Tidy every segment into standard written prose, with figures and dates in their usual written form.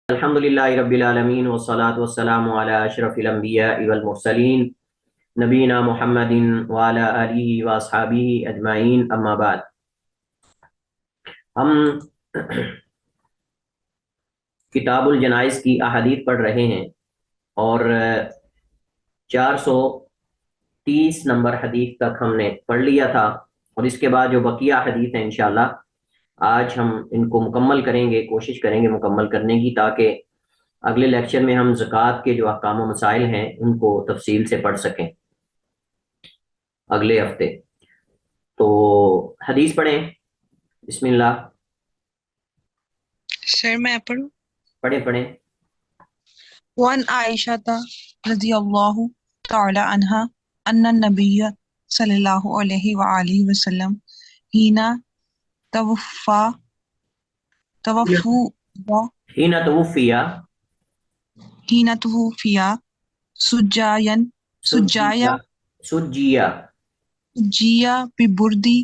الحمدللہ رب العالمین والصلاة والسلام علی اشرف الانبیاء والمرسلین نبینا محمد وعلی آلہ واصحابہ اجمعین، اما بعد۔ ہم کتاب الجنائز کی احادیث پڑھ رہے ہیں اور 430 نمبر حدیث تک ہم نے پڑھ لیا تھا، اور اس کے بعد جو بقیہ حدیث ہیں انشاءاللہ آج ہم ان کو مکمل کریں گے، کوشش کریں گے مکمل کرنے کی، تاکہ اگلے لیکچر میں ہم زکوٰۃ کے جو احکام و مسائل ہیں ان کو تفصیل سے پڑھ سکیں اگلے ہفتے۔ تو حدیث پڑھیں، بسم اللہ۔ سر میں پڑھوں؟ پڑھیں۔ وان عائشہ رضی اللہ تعالی عنہا ان النبی صلی اللہ علیہ وآلہ وسلم ہینا حین توفیا سجایا ببردی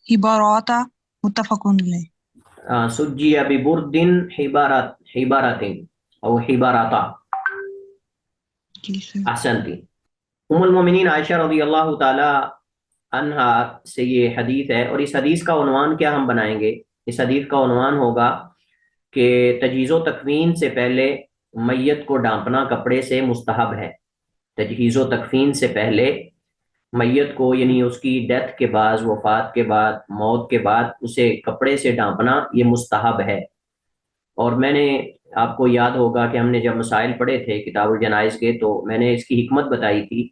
حباراتا متفق علیہ۔ سجیا ببردن حبارات او حباراتا۔ احسنتی۔ ام المومنین عائشہ رضی اللہ تعالی عنہا سے یہ حدیث ہے، اور اس حدیث کا عنوان کیا ہم بنائیں گے؟ اس حدیث کا عنوان ہوگا کہ تجہیز و تکفین سے پہلے میت کو ڈانپنا کپڑے سے مستحب ہے۔ تجہیز و تکفین سے پہلے میت کو، یعنی اس کی ڈیتھ کے بعد، وفات کے بعد، موت کے بعد اسے کپڑے سے ڈانپنا یہ مستحب ہے۔ اور میں نے آپ کو یاد ہوگا کہ ہم نے جب مسائل پڑھے تھے کتاب الجنائز کے، تو میں نے اس کی حکمت بتائی تھی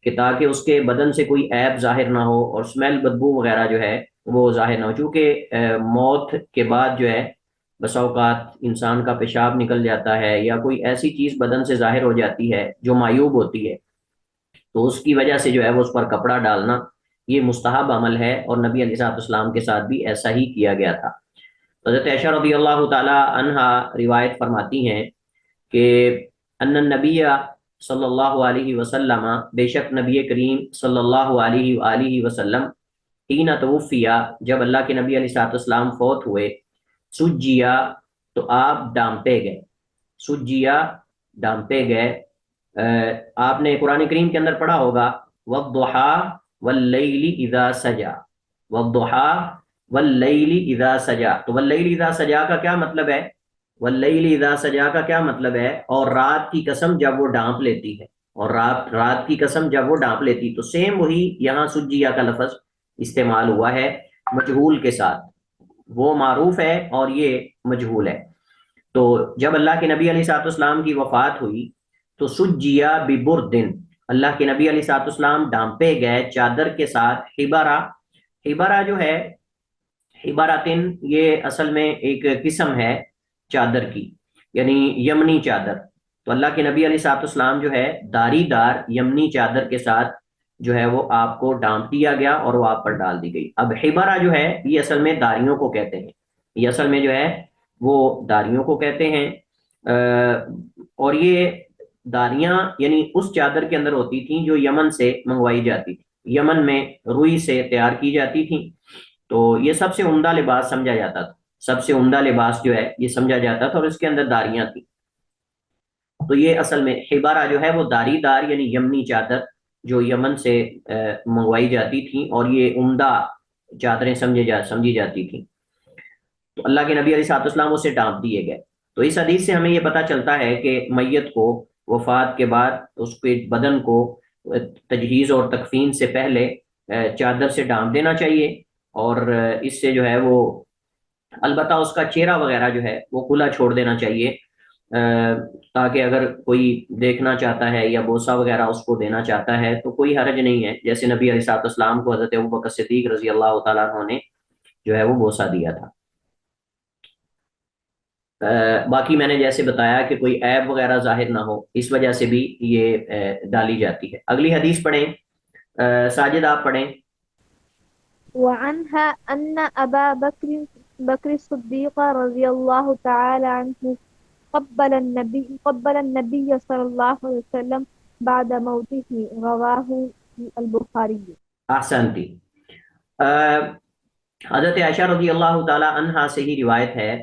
کہ تاکہ اس کے بدن سے کوئی عیب ظاہر نہ ہو اور اسمیل، بدبو وغیرہ جو ہے وہ ظاہر نہ ہو، چونکہ موت کے بعد جو ہے بسا اوقات انسان کا پیشاب نکل جاتا ہے یا کوئی ایسی چیز بدن سے ظاہر ہو جاتی ہے جو معیوب ہوتی ہے، تو اس کی وجہ سے جو ہے وہ اس پر کپڑا ڈالنا یہ مستحب عمل ہے، اور نبی علیہ الصلوۃ والسلام کے ساتھ بھی ایسا ہی کیا گیا تھا۔ حضرت عائشہ رضی اللہ تعالی عنہا روایت فرماتی ہیں کہ ان النبی صلی اللہ علیہ وسلم، بے شک نبی کریم صلی اللہ علیہ وآلہ وسلم، حین توفیا، جب اللہ کے نبی علیہ الصلوۃ والسلام فوت ہوئے، سجیا، تو آپ ڈانپے گئے، سجیا ڈانپے گئے۔ آپ نے قرآن کریم کے اندر پڑھا ہوگا والضحیٰ واللیل اذا سجا، والضحیٰ واللیل اذا سجا، تو واللیل اذا سجا کا کیا مطلب ہے؟ واللیل اذا سجا کا کیا مطلب ہے؟ اور رات کی قسم جب وہ ڈانپ لیتی ہے، اور رات کی قسم جب وہ ڈانپ لیتی، تو سیم وہی یہاں سجیا کا لفظ استعمال ہوا ہے مجہول کے ساتھ، وہ معروف ہے اور یہ مجہول ہے۔ تو جب اللہ کے نبی علیہ الصلوۃ والسلام کی وفات ہوئی تو سجیا ببردن، اللہ کے نبی علیہ الصلوۃ والسلام ڈانپے گئے چادر کے ساتھ، حبارہ، حبارہ جو ہے، حباراتن، یہ اصل میں ایک قسم ہے چادر کی، یعنی یمنی چادر۔ تو اللہ کے نبی علیہ الصلوۃ والسلام جو ہے داری دار یمنی چادر کے ساتھ جو ہے وہ آپ کو ڈانپ دیا گیا اور وہ آپ پر ڈال دی گئی۔ اب حبارہ جو ہے یہ اصل میں داریوں کو کہتے ہیں، یہ اصل میں جو ہے وہ داریوں کو کہتے ہیں، اور یہ داریاں یعنی اس چادر کے اندر ہوتی تھیں جو یمن سے منگوائی جاتی تھی، یمن میں روئی سے تیار کی جاتی تھیں، تو یہ سب سے عمدہ لباس سمجھا جاتا تھا، سب سے عمدہ لباس جو ہے یہ سمجھا جاتا تھا، اور اس کے اندر داریاں تھیں۔ تو یہ اصل میں حبارہ جو ہے وہ داری دار یعنی یمنی چادر جو یمن سے منگوائی جاتی تھیں، اور یہ عمدہ چادریں سمجھی جاتی تھیں۔ تو اللہ کے نبی علیہ الصلوۃ والسلام اسے ڈانپ دیے گئے۔ تو اس حدیث سے ہمیں یہ پتہ چلتا ہے کہ میت کو وفات کے بعد اس کے بدن کو تجہیز اور تکفین سے پہلے چادر سے ڈانپ دینا چاہیے، اور اس سے جو ہے وہ البتہ اس کا چہرہ وغیرہ جو ہے وہ کھلا چھوڑ دینا چاہیے، تاکہ اگر کوئی دیکھنا چاہتا ہے یا بوسہ وغیرہ اس کو دینا چاہتا ہے تو کوئی حرج نہیں ہے، جیسے نبی علیہ الصلوۃ والسلام کو حضرت ابوبکر صدیق رضی اللہ تعالیٰ عنہ نے جو ہے وہ بوسہ دیا تھا۔ باقی میں نے جیسے بتایا کہ کوئی عیب وغیرہ ظاہر نہ ہو، اس وجہ سے بھی یہ ڈالی جاتی ہے۔ اگلی حدیث پڑھیں، ساجد آپ پڑھیں۔ وعنها أن أبا بكر الصديق رضي الله تعالى عنه قبل النبي صلى الله عليه وسلم بعد موته، رواه البخاري۔ احسنتی۔ حضرت عائشہ رضی اللہ تعالی عنہا سے ہی روایت ہے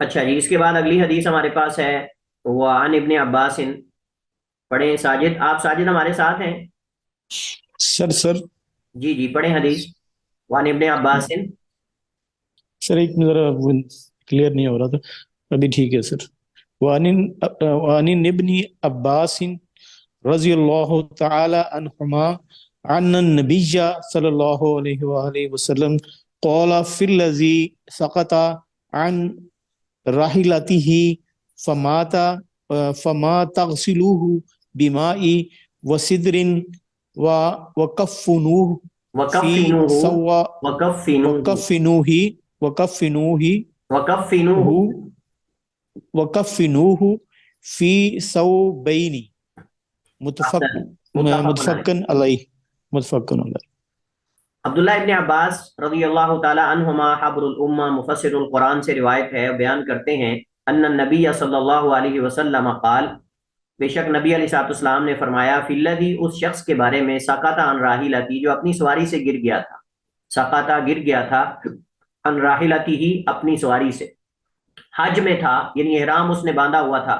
اچھا جی، اس کے بعد اگلی حدیث ہمارے پاس ہے وعن ابن عباس، پڑھیں ساجد، آپ ساجد ہمارے ساتھ ہیں؟ سر جی جی پڑھیں حدیث وعن ابن عباس. سر ایک ذرا کلیئر نہیں ہو رہا تھا، ابھی ٹھیک ہے سر. وعن ابن عباس رضی اللہ تعالی عنہما عن النبی صلی اللہ علیہ وآلہ وسلم قال فی الذی سقط عن راحلته فمات فما تغسلوه بماء وسدر وكفنوه في وکفنوہ سوا وکفنوہ وكفنوه وکفنوہ وكفنوه في ثوبين احسن، متفق علیہ. متفق علیہ. عبداللہ ابن عباس رضی اللہ تعالی عنہما حبر الامہ مفسر القرآن سے روایت ہے، بیان کرتے ہیں ان النبی صلی اللہ علیہ وسلم قال، بے شک نبی علیہ الصلوۃ والسلام نے فرمایا، فی الذی، اس شخص کے بارے میں، سقط عن راحلتی، جو اپنی سواری سے گر گیا تھا، سقط گر گیا تھا، عن راحلتی، اپنی سواری سے، حج میں تھا، یعنی احرام اس نے باندھا ہوا تھا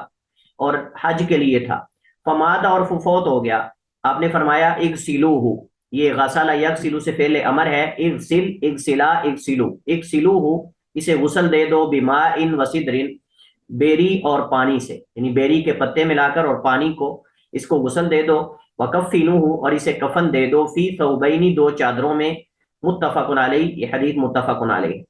اور حج کے لیے تھا، فمات، اور فوت ہو گیا. آپ نے فرمایا اغسلوہ، یہ غسل یغسل سے فعل امر ہے، اغسل اغسلا اغسلو، اغسلوہ، اسے غسل دے دو، بماء وسدر، بیری اور پانی سے، یعنی بیری کے پتے ملا کر اور پانی کو اس کو غسل دے دو، وکفنوہ، اور اسے کفن دے دو، فی ثوبین، دو چادروں میں، متفق علیہ، یہ حدیث متفق علیہ.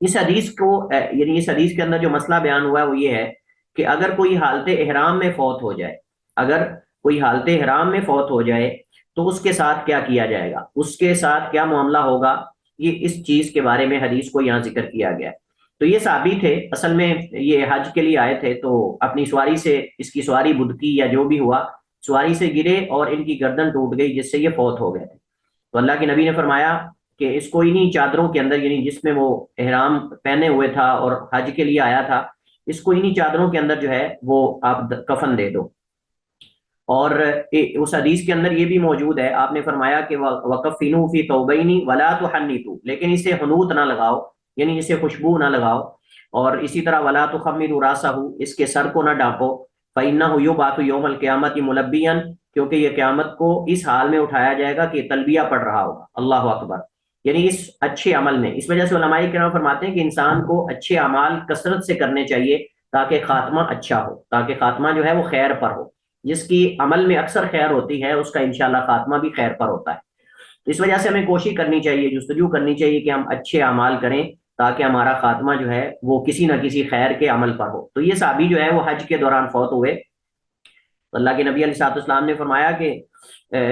اس حدیث کو یعنی اس حدیث کے اندر جو مسئلہ بیان ہوا ہے وہ یہ ہے کہ اگر کوئی حالت احرام میں فوت ہو جائے، اگر کوئی حالت احرام میں فوت ہو جائے تو اس کے ساتھ کیا کیا جائے گا، اس کے ساتھ کیا معاملہ ہوگا، یہ اس چیز کے بارے میں حدیث کو یہاں ذکر کیا گیا ہے. تو یہ صحابی تھے، اصل میں یہ حج کے لیے آئے تھے، تو اپنی سواری سے، اس کی سواری بدکی یا جو بھی ہوا، سواری سے گرے اور ان کی گردن ٹوٹ گئی جس سے یہ فوت ہو گئے تھے. تو اللہ کے نبی نے فرمایا کہ اس کو انہی چادروں کے اندر، یعنی جس میں وہ احرام پہنے ہوئے تھا اور حج کے لیے آیا تھا، اس کو انہی چادروں کے اندر جو ہے وہ آپ کفن دے دو. اور اس حدیث کے اندر یہ بھی موجود ہے، آپ نے فرمایا کہ وَكَفِّنُوا فِي ثَوْبَيْنِ وَلَا تُحَنِّطُوا، لیکن اسے حنوط نہ لگاؤ، یعنی اسے خوشبو نہ لگاؤ، اور اسی طرح وَلَا تُخَمِّرُوا رَأْسَهُ، اس کے سر کو نہ ڈانپو، فَإِنَّهُ يُبْعَثُ يَوْمَ الْقِيَامَةِ مُلَبِّيًا، کیونکہ یہ قیامت کو اس حال میں اٹھایا جائے گا کہ تلبیہ پڑھ رہا ہوگا، اللہ اکبر، یعنی اس اچھے عمل میں. اس وجہ سے علماء کرام فرماتے ہیں کہ انسان کو اچھے اعمال کثرت سے کرنے چاہیے تاکہ خاتمہ اچھا ہو، تاکہ خاتمہ جو ہے وہ خیر پر ہو. جس کی عمل میں اکثر خیر ہوتی ہے اس کا انشاءاللہ خاتمہ بھی خیر پر ہوتا ہے. تو اس وجہ سے ہمیں کوشش کرنی چاہیے، جستجو کرنی چاہیے کہ ہم اچھے اعمال کریں تاکہ ہمارا خاتمہ جو ہے وہ کسی نہ کسی خیر کے عمل پر ہو. تو یہ صحابی جو ہے وہ حج کے دوران فوت ہوئے. تو اللہ کے نبی علیہ الصلوۃ والسلام نے فرمایا کہ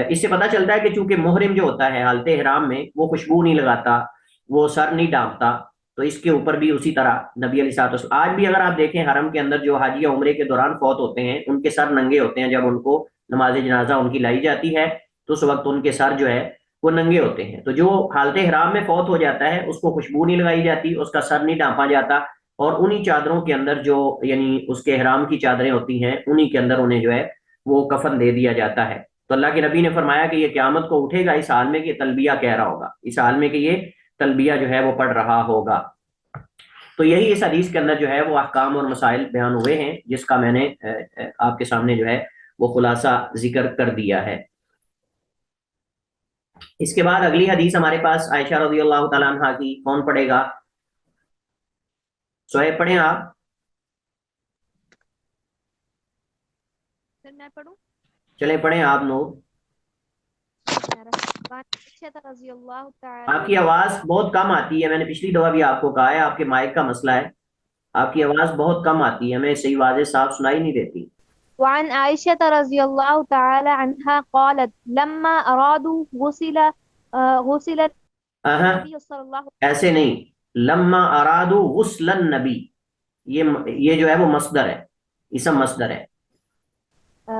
اس سے پتہ چلتا ہے کہ چونکہ محرم جو ہوتا ہے حالت احرام میں وہ خوشبو نہیں لگاتا، وہ سر نہیں ڈانپتا، تو اس کے اوپر بھی اسی طرح نبی علیہ الصلوۃ والسلام، آج بھی اگر آپ دیکھیں حرم کے اندر جو حج یا عمرے کے دوران فوت ہوتے ہیں ان کے سر ننگے ہوتے ہیں، جب ان کو نماز جنازہ ان کی لائی جاتی ہے تو اس وقت ان کے سر جو ہے وہ ننگے ہوتے ہیں. تو جو حالت احرام میں فوت ہو جاتا ہے اس کو خوشبو نہیں لگائی جاتی، اس کا سر نہیں ڈانپا جاتا، اور انہی چادروں کے اندر جو یعنی اس کے احرام کی چادریں ہوتی ہیں انہی کے اندر انہیں جو ہے وہ کفن دے دیا جاتا ہے. تو اللہ کے نبی نے فرمایا کہ یہ قیامت کو اٹھے گا اس حال میں کہ تلبیہ کہہ رہا ہوگا، اس حال میں کہ یہ تلبیہ جو ہے وہ پڑھ رہا ہوگا. تو یہی اس حدیث کے اندر جو ہے وہ احکام اور مسائل بیان ہوئے ہیں جس کا میں نے آپ کے سامنے جو ہے وہ خلاصہ ذکر کر دیا ہے. اس کے بعد اگلی حدیث ہمارے پاس عائشہ رضی اللہ تعالیٰ عنہ کی، کون پڑھے گا؟ سہیب پڑھیں آپ. پھر میں پڑھوں؟ چلیں پڑھیں آپ. نور، رضی اللہ آپ کی آواز بہت کم آتی ہے، میں نے پچھلی دفعہ بھی آپ کو کہا ہے آپ کے مائک کا مسئلہ ہے، آپ کی آواز بہت کم آتی ہے، ہمیں صحیح واضح صاف سنائی نہیں دیتی. وعن عائشة رضي الله تعالى عنها قالت لما أرادوا غسل النبي صلى الله عليه ایسے نہیں، لما ارادوا غسل النبی، یہ جو ہے وہ مصدر ہے، اسم مصدر ہے.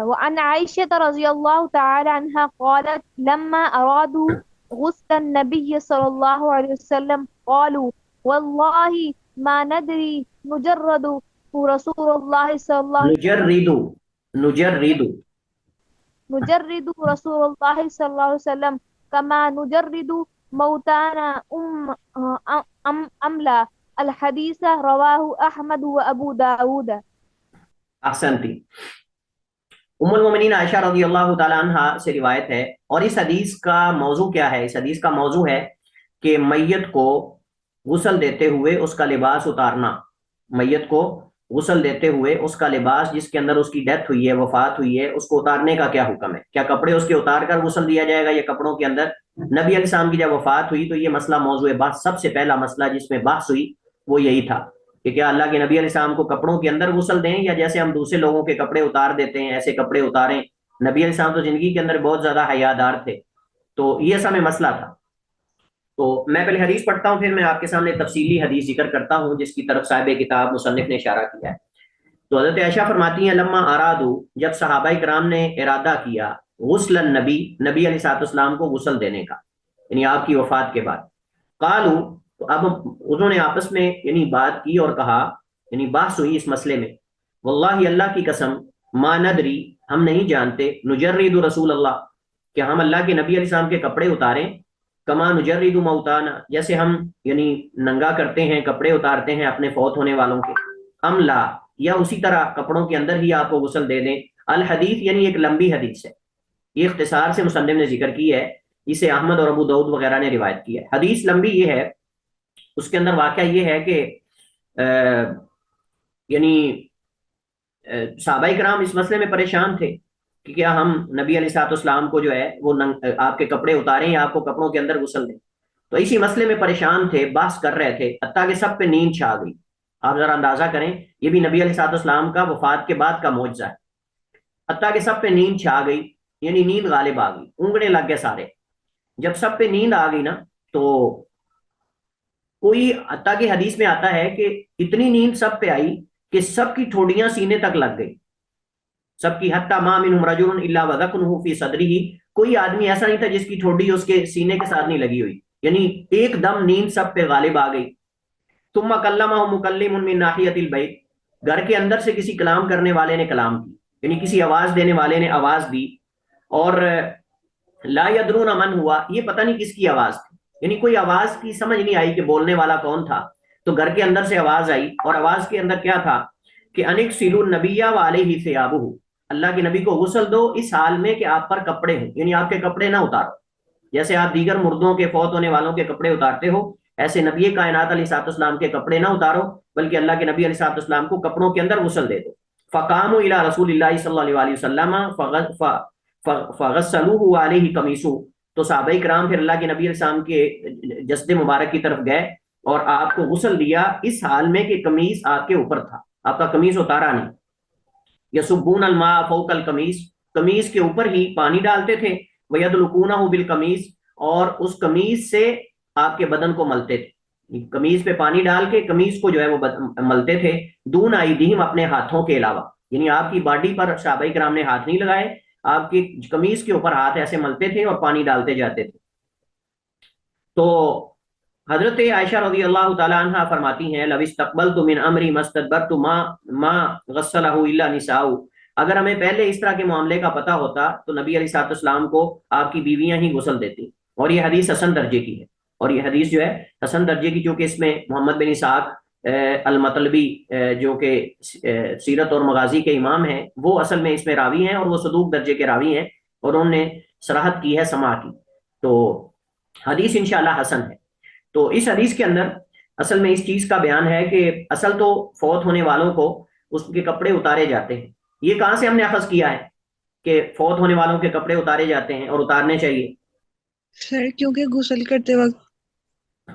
وعن عائشة رضي الله تعالى عنها قالت لما أرادوا غسل النبي صلى الله عليه وسلم قالوا والله ما ندري نجرد رسول الله صلى الله عليه وسلم نجرد رسول الله صلى الله عليه وسلم كما نجرد موتانا أم لا الحديث رواه أحمد وأبو داود. احسنتی. ام المومنین عائشہ رضی اللہ تعالی عنہا سے روایت ہے، اور اس حدیث کا موضوع کیا ہے؟ اس حدیث کا موضوع ہے کہ میت کو غسل دیتے ہوئے اس کا لباس اتارنا، میت کو غسل دیتے ہوئے اس کا لباس جس کے اندر اس کی ڈیتھ ہوئی ہے، وفات ہوئی ہے، اس کو اتارنے کا کیا حکم ہے؟ کیا کپڑے اس کے اتار کر غسل دیا جائے گا یا کپڑوں کے اندر؟ نبی علیہ السلام کی جب وفات ہوئی تو یہ مسئلہ موضوع بحث، سب سے پہلا مسئلہ جس میں بحث ہوئی وہ یہی تھا کہ کیا اللہ کے نبی علیہ السلام کو کپڑوں کے اندر غسل دیں یا جیسے ہم دوسرے لوگوں کے کپڑے اتار دیتے ہیں ایسے کپڑے اتاریں؟ نبی علیہ السلام تو زندگی کے اندر بہت زیادہ حیادار تھے، تو یہ سب میں مسئلہ تھا. تو میں پہلے حدیث پڑھتا ہوں، پھر میں آپ کے سامنے تفصیلی حدیث ذکر کرتا ہوں جس کی طرف صاحب کتاب مصنف نے اشارہ کیا ہے. تو حضرت عائشہ فرماتی ہیں لما ارادو، جب صحابہ کرام نے ارادہ کیا غسل النبی، نبی علیہ الصلوۃ والسلام کو غسل دینے کا، یعنی آپ کی وفات کے بعد، قالو، تو اب انہوں نے آپس میں یعنی بات کی اور کہا، یعنی بحث ہوئی اس مسئلے میں، واللہ اللہ کی قسم، ما ندری، ہم نہیں جانتے، نجرد رسول اللہ، کہ ہم اللہ کے نبی علیہ السلام کے کپڑے اتاریں، کما نجرد موتانا، جیسے ہم یعنی ننگا کرتے ہیں، کپڑے اتارتے ہیں اپنے فوت ہونے والوں کے، ام لا، یا اسی طرح کپڑوں کے اندر ہی آپ کو غسل دے دیں. الحدیث یعنی ایک لمبی حدیث ہے، یہ اختصار سے مصنف نے ذکر کی ہے، اسے احمد اور ابو داؤد وغیرہ نے روایت کی ہے. حدیث لمبی یہ ہے، اس کے اندر واقعہ یہ ہے کہ یعنی صحابہ کرام اس مسئلے میں پریشان تھے کہ کیا ہم نبی علیہ الصلوۃ والسلام کو جو ہے وہ آپ کے کپڑے اتاریں یا آپ کو کپڑوں کے اندر غسل دیں. تو اسی مسئلے میں پریشان تھے، بحث کر رہے تھے، حتیٰ کہ سب پہ نیند چھا گئی. آپ ذرا اندازہ کریں، یہ بھی نبی علیہ الصلوۃ والسلام کا وفات کے بعد کا معجزہ ہے. حتیٰ کہ سب پہ نیند چھا گئی، یعنی نیند غالب آ گئی، اونگنے لگ گئے سارے. جب سب پہ نیند آ گئی نا تو کوئی، حتیٰ کہ حدیث میں آتا ہے کہ اتنی نیند سب پہ آئی کہ سب کی ٹھوڑیاں سینے تک لگ گئی، سب کی، حتیٰ ما منہم رجل الا وذقنہ فی صدرہ، کوئی آدمی ایسا نہیں تھا جس کی ٹھوڑی اس کے سینے کے ساتھ نہیں لگی ہوئی، یعنی ایک دم نیند سب پہ غالب آ گئی. ثم کلمہ مکلم من ناحیۃ البیت، گھر کے اندر سے کسی کلام کرنے والے نے کلام کی، یعنی کسی آواز دینے والے نے آواز دی، اور لا یدرون من ہوا، یہ پتہ نہیں کس کی آواز تھی، یعنی کوئی آواز کی سمجھ نہیں آئی کہ بولنے والا کون تھا. تو گھر کے اندر سے آواز آئی، اور آواز کے اندر کیا تھا کہ انکسلوا النبی وعلیہ ثیابہ، اللہ کے نبی کو غسل دو اس حال میں کہ آپ پر کپڑے ہوں، یعنی آپ کے کپڑے نہ اتارو، جیسے آپ دیگر مردوں کے، فوت ہونے والوں کے کپڑے اتارتے ہو، ایسے نبی کائنات علیہ الصلوۃ والسلام کے کپڑے نہ اتارو، بلکہ اللہ کے نبی علیہ الصلوۃ والسلام کو کپڑوں کے اندر غسل دے دو. فقاموا الی رسول اللہ صلی اللہ علیہ وسلم فغسلوه علیہ قمیصہ، تو صحابہ کرام پھر اللہ کے نبی علیہ السلام کے جسد مبارک کی طرف گئے اور آپ کو غسل دیا اس حال میں کہ قمیص آپ کے اوپر تھا، آپ کا قمیص اتارا نہیں. یصبون الماء فوق القمیص، قمیص کے اوپر ہی پانی ڈالتے تھے، ویدلکونہ بالقمیص، اور اس قمیص سے آپ کے بدن کو ملتے تھے، قمیص پہ پانی ڈال کے قمیص کو جو ہے وہ ملتے تھے، دون ایدیہم، اپنے ہاتھوں کے علاوہ، یعنی آپ کی باڈی پر صحابہ کرام نے ہاتھ نہیں لگائے، آپ کی قمیص کے اوپر ہاتھ ایسے ملتے تھے اور پانی ڈالتے جاتے تھے. تو حضرت عائشہ رضی اللہ تعالی عنہ فرماتی ہیں لو استقبلت من امری ما استدبرت ما غسلہ الا نساء، اگر ہمیں پہلے اس طرح کے معاملے کا پتہ ہوتا تو نبی علیہ الصلوۃ والسلام کو آپ کی بیویاں ہی غسل دیتی. اور یہ حدیث حسن درجے کی ہے، اور یہ حدیث جو ہے حسن درجے کی، چونکہ اس میں محمد بن اسحاق المطلبی جو کہ سیرت اور مغازی کے امام ہیں، وہ اصل میں اس میں راوی ہیں، اور وہ صدوق درجے کے راوی ہیں، اور انہوں نے صراحت کی ہے سماع کی. تو حدیث انشاءاللہ حسن ہے. تو اس حدیث کے اندر اصل میں اس چیز کا بیان ہے کہ اصل تو فوت ہونے والوں کو اس کے کپڑے اتارے جاتے ہیں. یہ کہاں سے ہم نے اخذ کیا ہے کہ فوت ہونے والوں کے کپڑے اتارے جاتے ہیں اور اتارنے چاہیے؟ سر کیونکہ غسل کرتے وقت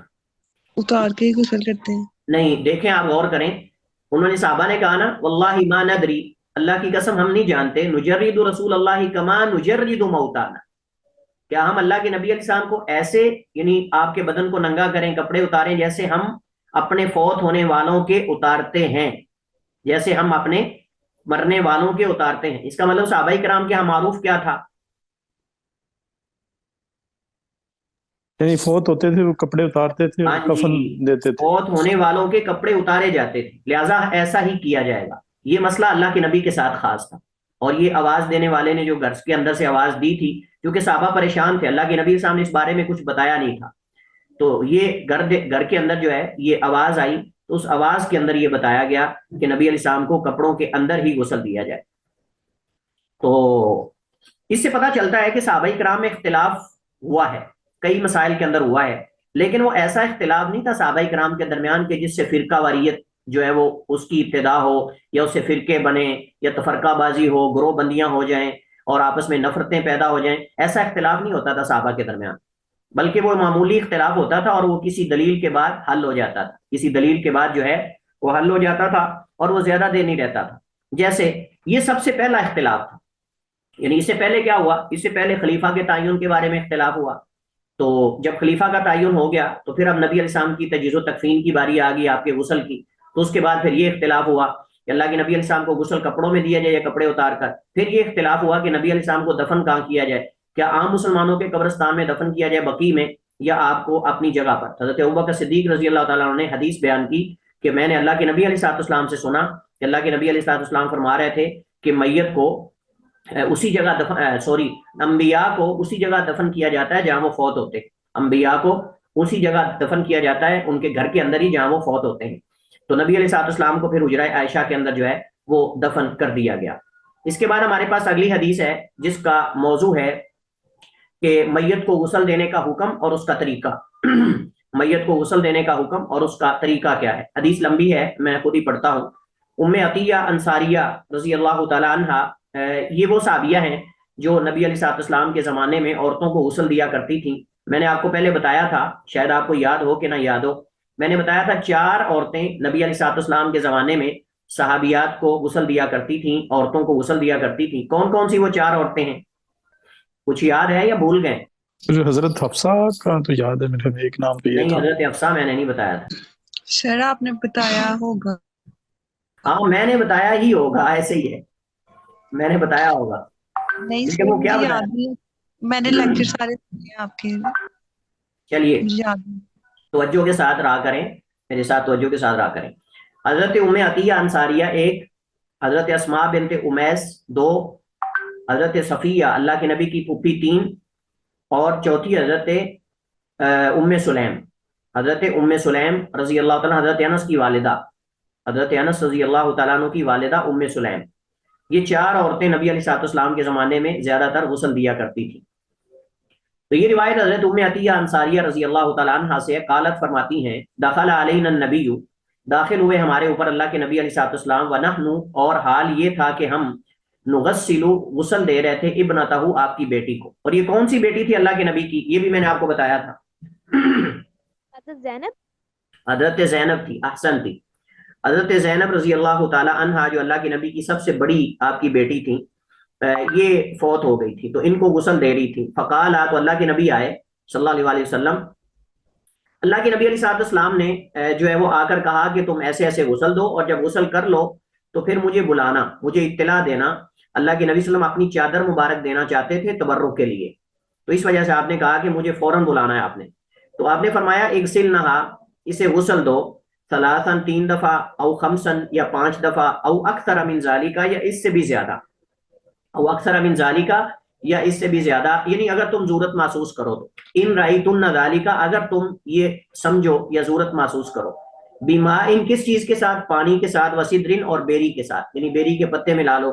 اتار کے ہی غسل کرتے ہیں. نہیں، دیکھیں آپ غور کریں، انہوں نے صحابہ نے کہا نا واللہ ما ندری، اللہ کی قسم ہم نہیں جانتے، نجرد رسول اللہ کما نجرد موتانا، کیا ہم اللہ کے نبی علیہ السلام کو ایسے یعنی آپ کے بدن کو ننگا کریں، کپڑے اتاریں جیسے ہم اپنے فوت ہونے والوں کے اتارتے ہیں، جیسے ہم اپنے مرنے والوں کے اتارتے ہیں. اس کا مطلب صحابہ کرام کے ہاں معروف کیا تھا؟ یعنی فوت ہوتے تھے وہ کپڑے اتارتے تھے اور کفن دیتے تھے، فوت ہونے والوں کے کپڑے اتارے جاتے تھے، لہٰذا ایسا ہی کیا جائے گا. یہ مسئلہ اللہ کے نبی کے ساتھ خاص تھا، اور یہ آواز دینے والے نے جو گھر کے اندر سے آواز دی تھی، کیونکہ صحابہ پریشان تھے، اللہ کے نبی صاحب نے اس بارے میں کچھ بتایا نہیں تھا، تو یہ گھر کے اندر جو ہے یہ آواز آئی تو اس آواز کے اندر یہ بتایا گیا کہ نبی علیہ السلام کو کپڑوں کے اندر ہی غسل دیا جائے۔ تو اس سے پتہ چلتا ہے کہ صحابہ کرام میں اختلاف ہوا ہے، کئی مسائل کے اندر ہوا ہے، لیکن وہ ایسا اختلاف نہیں تھا صحابہ کرام کے درمیان کہ جس سے فرقہ واریت جو ہے وہ اس کی ابتدا ہو، یا اس سے فرقے بنے، یا تفرقہ بازی ہو، گروہ بندیاں ہو جائیں اور آپس میں نفرتیں پیدا ہو جائیں۔ ایسا اختلاف نہیں ہوتا تھا صحابہ کے درمیان، بلکہ وہ معمولی اختلاف ہوتا تھا اور وہ کسی دلیل کے بعد حل ہو جاتا تھا، کسی دلیل کے بعد جو ہے وہ حل ہو جاتا تھا اور وہ زیادہ دیر نہیں رہتا تھا۔ جیسے یہ سب سے پہلا اختلاف تھا، یعنی اس سے پہلے کیا ہوا، اس سے پہلے خلیفہ کے تعین کے بارے میں اختلاف ہوا۔ تو جب خلیفہ کا تعین ہو گیا تو پھر اب نبی علیہ السلام کی تجہیز و تکفین کی باری آ گئی، آپ کے غسل کی، تو اس کے بعد پھر یہ اختلاف ہوا کہ اللہ کے نبی علیہ السلام کو غسل کپڑوں میں دیا جائے یا کپڑے اتار کر۔ پھر یہ اختلاف ہوا کہ نبی علیہ السلام کو دفن کہاں کیا جائے، کیا عام مسلمانوں کے قبرستان میں دفن کیا جائے بقیع میں، یا آپ کو اپنی جگہ پر۔ حضرت ابوبکر صدیق رضی اللہ تعالیٰ عنہ نے حدیث بیان کی کہ میں نے اللہ کے نبی علیہ السلام سے سنا کہ اللہ کے نبی علیہ السلام فرما رہے تھے کہ میت کو اسی جگہ انبیاء کو اسی جگہ دفن کیا جاتا ہے جہاں وہ فوت ہوتے ہیں، انبیاء کو اسی جگہ دفن کیا جاتا ہے ان کے گھر کے اندر ہی جہاں وہ فوت ہوتے ہیں۔ تو نبی علیہ السلام کو پھر حجرہ عائشہ کے اندر جو ہے وہ دفن کر دیا گیا۔ اس کے بعد ہمارے پاس اگلی حدیث ہے جس کا موضوع ہے کہ میت کو غسل دینے کا حکم اور اس کا طریقہ میت کو غسل دینے کا حکم اور اس کا طریقہ کیا ہے۔ حدیث لمبی ہے، میں خود ہی پڑھتا ہوں۔ ام عطیہ انصاریہ رضی اللہ تعالی عنہ، یہ وہ صحابیہ ہیں جو نبی علیہ السلام کے زمانے میں عورتوں کو غسل دیا کرتی تھیں۔ میں نے آپ کو پہلے بتایا تھا، شاید آپ کو یاد ہو کہ نہ یاد ہو، میں نے بتایا تھا 4 عورتیں نبی علیہ السلام کے زمانے میں صحابیات کو غسل دیا کرتی تھیں، عورتوں کو غسل دیا کرتی تھیں۔ کون کون سی وہ 4 عورتیں ہیں؟ کچھ یاد ہے یا بھول گئے؟ حضرت حفصہ کا تو یاد ہے میرے، ایک نام تو یہ نہیں، تھا۔ حضرت حفصہ میں نے نہیں بتایا تھا۔ سر آپ نے بتایا ہوگا۔ ہاں میں نے بتایا ہی ہوگا، ایسے ہی ہے، میں نے بتایا ہوگا، نہیں لیکن سر وہ کیا مجھے بتایا؟ یاد نہیں، میں نے لیکچر سارے سنے ہیں آپ کے، چلیے مجھے یاد نہیں۔ توجہ کے ساتھ رہا کریں، میرے ساتھ توجہ کے ساتھ رہا کریں۔ حضرت ام عطیہ انصاریہ 1، حضرت اسماء بنت امیس 2، حضرت صفیہ اللہ کے نبی کی پھوپھی 3، اور چوتھی حضرت ام سلیم، حضرت ام سلیم رضی اللہ تعالیٰ، حضرت انس کی والدہ، حضرت انس رضی اللہ تعالیٰ عنہ کی والدہ ام سلیم۔ یہ 4 عورتیں نبی علیہ السلام کے زمانے میں زیادہ تر غسل دیا کرتی تھیں۔ تو یہ روایت حضرت ام عطیہ انصاریہ رضی اللہ تعالیٰ عنہ سے، قالت فرماتی ہیں، دخل علینا النبی، داخل ہوئے ہمارے اوپر اللہ کے نبی علیہ السلام، ونحن، اور حال یہ تھا کہ ہم نغسل، غسل دے رہے تھے، ابنتہ، آپ کی بیٹی کو۔ اور یہ کون سی بیٹی تھی اللہ کے نبی کی؟ یہ بھی میں نے آپ کو بتایا تھا، حضرت زینب۔ حضرت زینب تھی، احسن تھی، حضرت زینب رضی اللہ تعالی عنہا جو اللہ کے نبی کی سب سے بڑی آپ کی بیٹی تھی، یہ فوت ہو گئی تھی تو ان کو غسل دے رہی تھی۔ فقال، تو اللہ کے نبی آئے صلی اللہ علیہ وسلم، اللہ کے نبی علیہ السلام نے جو ہے وہ آ کر کہا کہ تم ایسے ایسے غسل دو، اور جب غسل کر لو تو پھر مجھے بلانا، مجھے اطلاع دینا۔ اللہ کے نبی صلی اللہ علیہ وسلم اپنی چادر مبارک دینا چاہتے تھے تبرک کے لیے، تو اس وجہ سے آپ نے کہا کہ مجھے فوراً بلانا ہے آپ نے۔ تو آپ نے فرمایا اغسلنھا، اسے غسل دو، ثلاثاً، 3 دفعہ، او خمساً، یا 5 دفعہ، او اکثر من ذالک، یا اس سے بھی زیادہ، او اکثر من ذالک، یا اس سے بھی زیادہ، یعنی اگر تم ضرورت محسوس کرو تو، ان رأیتن ذالک، اگر تم یہ سمجھو یا ضرورت محسوس کرو، بما، ان کس چیز کے ساتھ؟ پانی کے ساتھ، وسدرن، اور بیری کے ساتھ، یعنی بیری کے پتے ملا لو،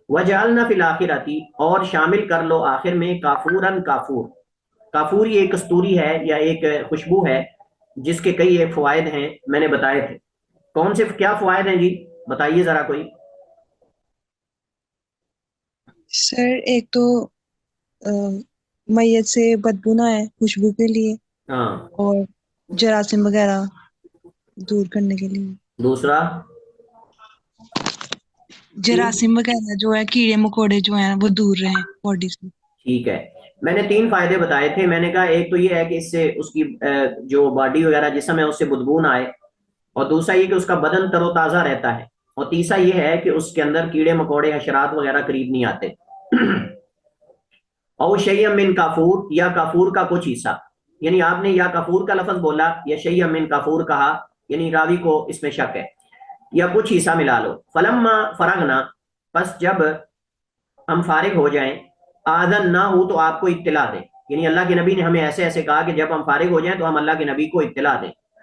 وجعلنا فی الآخرۃ، اور شامل کر لو آخر میں، کافوراً، کافور۔ کافور یہ ایک کستوری ہے یا ایک خوشبو ہے جس کے کئی ایک فوائد ہیں، میں نے بتائے تھے۔ کون سے کیا فوائد ہیں جی؟ بتائیے ذرا کوئی۔ سر ایک تو میت سے بدبو نہ ہے، خوشبو کے لیے، ہاں، اور جراثیم وغیرہ دور کرنے کے لیے، دوسرا؟ جراثیم وغیرہ جو ہے، کیڑے مکوڑے جو ہیں وہ دور رہیں باڈی سے۔ ٹھیک ہے، میں نے 3 فائدے بتائے تھے۔ میں نے کہا ایک تو یہ ہے کہ اس سے اس کی جو باڈی وغیرہ جسم ہے اس سے بدبو نہ آئے، اور دوسرا یہ کہ اس کا بدن تر و تازہ رہتا ہے، اور تیسرا یہ ہے کہ اس کے اندر کیڑے مکوڑے حشرات وغیرہ قریب نہیں آتے۔ او شیء من کافور، یا کافور کا کچھ حصہ، یعنی آپ نے یا کافور کا لفظ بولا یا شیء من کافور کہا، یعنی راوی کو اس میں شک ہے، یا کچھ حصہ ملا لو۔ فلما فرغنا، پس جب ہم فارغ ہو جائیں، آذن نہ ہو، تو آپ کو اطلاع دیں، یعنی اللہ کے نبی نے ہمیں ایسے ایسے کہا کہ جب ہم فارغ ہو جائیں تو ہم اللہ کے نبی کو اطلاع دیں۔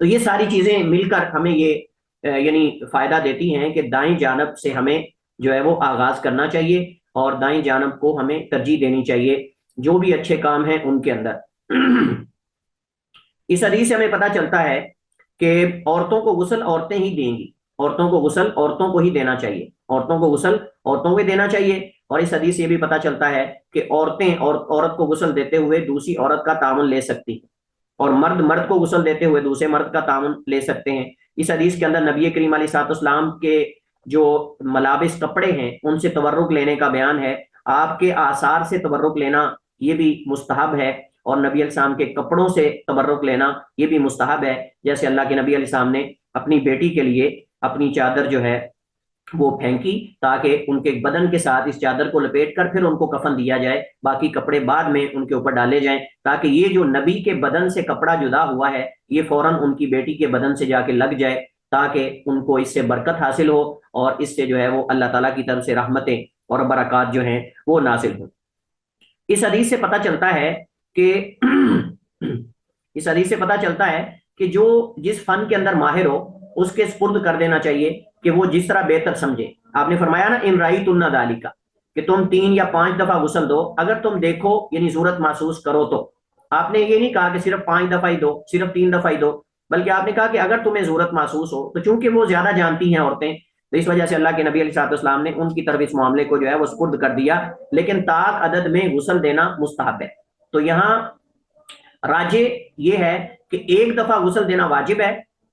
تو یہ ساری چیزیں مل کر ہمیں یہ یعنی فائدہ دیتی ہیں کہ دائیں جانب سے ہمیں جو ہے وہ آغاز کرنا چاہیے اور دائیں جانب کو ہمیں ترجیح دینی چاہیے جو بھی اچھے کام ہیں ان کے اندر۔ اس حدیث سے ہمیں پتہ چلتا ہے کہ عورتوں کو غسل عورتیں ہی دیں گی، عورتوں کو غسل عورتوں کو ہی دینا چاہیے، عورتوں کو غسل عورتوں کو ہی دینا چاہیے۔ اور اس حدیث سے یہ بھی پتہ چلتا ہے کہ عورتیں عورت کو غسل دیتے ہوئے دوسری عورت کا تعاون لے سکتی ہیں، اور مرد کو غسل دیتے ہوئے دوسرے مرد کا تعاون لے سکتے ہیں۔ اس حدیث کے اندر نبی کریم علیہ الصلوۃ والسلام کے جو ملابس کپڑے ہیں ان سے تبرک لینے کا بیان ہے، آپ کے آثار سے تبرک لینا یہ بھی مستحب ہے، اور نبی علیہ السلام کے کپڑوں سے تبرک لینا یہ بھی مستحب ہے، جیسے اللہ کے نبی علیہ السلام نے اپنی بیٹی کے لیے اپنی چادر جو ہے وہ پھینکی تاکہ ان کے بدن کے ساتھ اس چادر کو لپیٹ کر پھر ان کو کفن دیا جائے، باقی کپڑے بعد میں ان کے اوپر ڈالے جائیں، تاکہ یہ جو نبی کے بدن سے کپڑا جدا ہوا ہے یہ فوراً ان کی بیٹی کے بدن سے جا کے لگ جائے، تاکہ ان کو اس سے برکت حاصل ہو اور اس سے جو ہے وہ اللہ تعالیٰ کی طرف سے رحمتیں اور برکات جو ہیں وہ نازل ہوں۔ اس حدیث سے پتہ چلتا ہے کہ اس حدیث سے پتہ چلتا ہے کہ جو جس فن کے اندر ماہر ہو اس کے سپرد کر دینا چاہیے کہ وہ جس طرح بہتر سمجھے۔ آپ نے فرمایا نا ان رأیتن ذالک، کہ تم 3 یا 5 دفعہ غسل دو اگر تم دیکھو یعنی ضرورت محسوس کرو تو۔ آپ نے یہ نہیں کہا کہ صرف 5 دفعہ ہی دو، صرف 3 دفعہ ہی دو، بلکہ آپ نے کہا کہ اگر تمہیں ضرورت محسوس ہو تو چونکہ وہ زیادہ جانتی ہیں عورتیں، تو اس وجہ سے اللہ کے نبی علیہ الصلوۃ والسلام نے ان کی طرف اس معاملے کو جو ہے وہ سپرد کر دیا، لیکن طاق عدد میں غسل دینا مستحب ہے۔ تو یہاں راجح یہ ہے کہ 1 دفعہ غسل دینا واجب ہے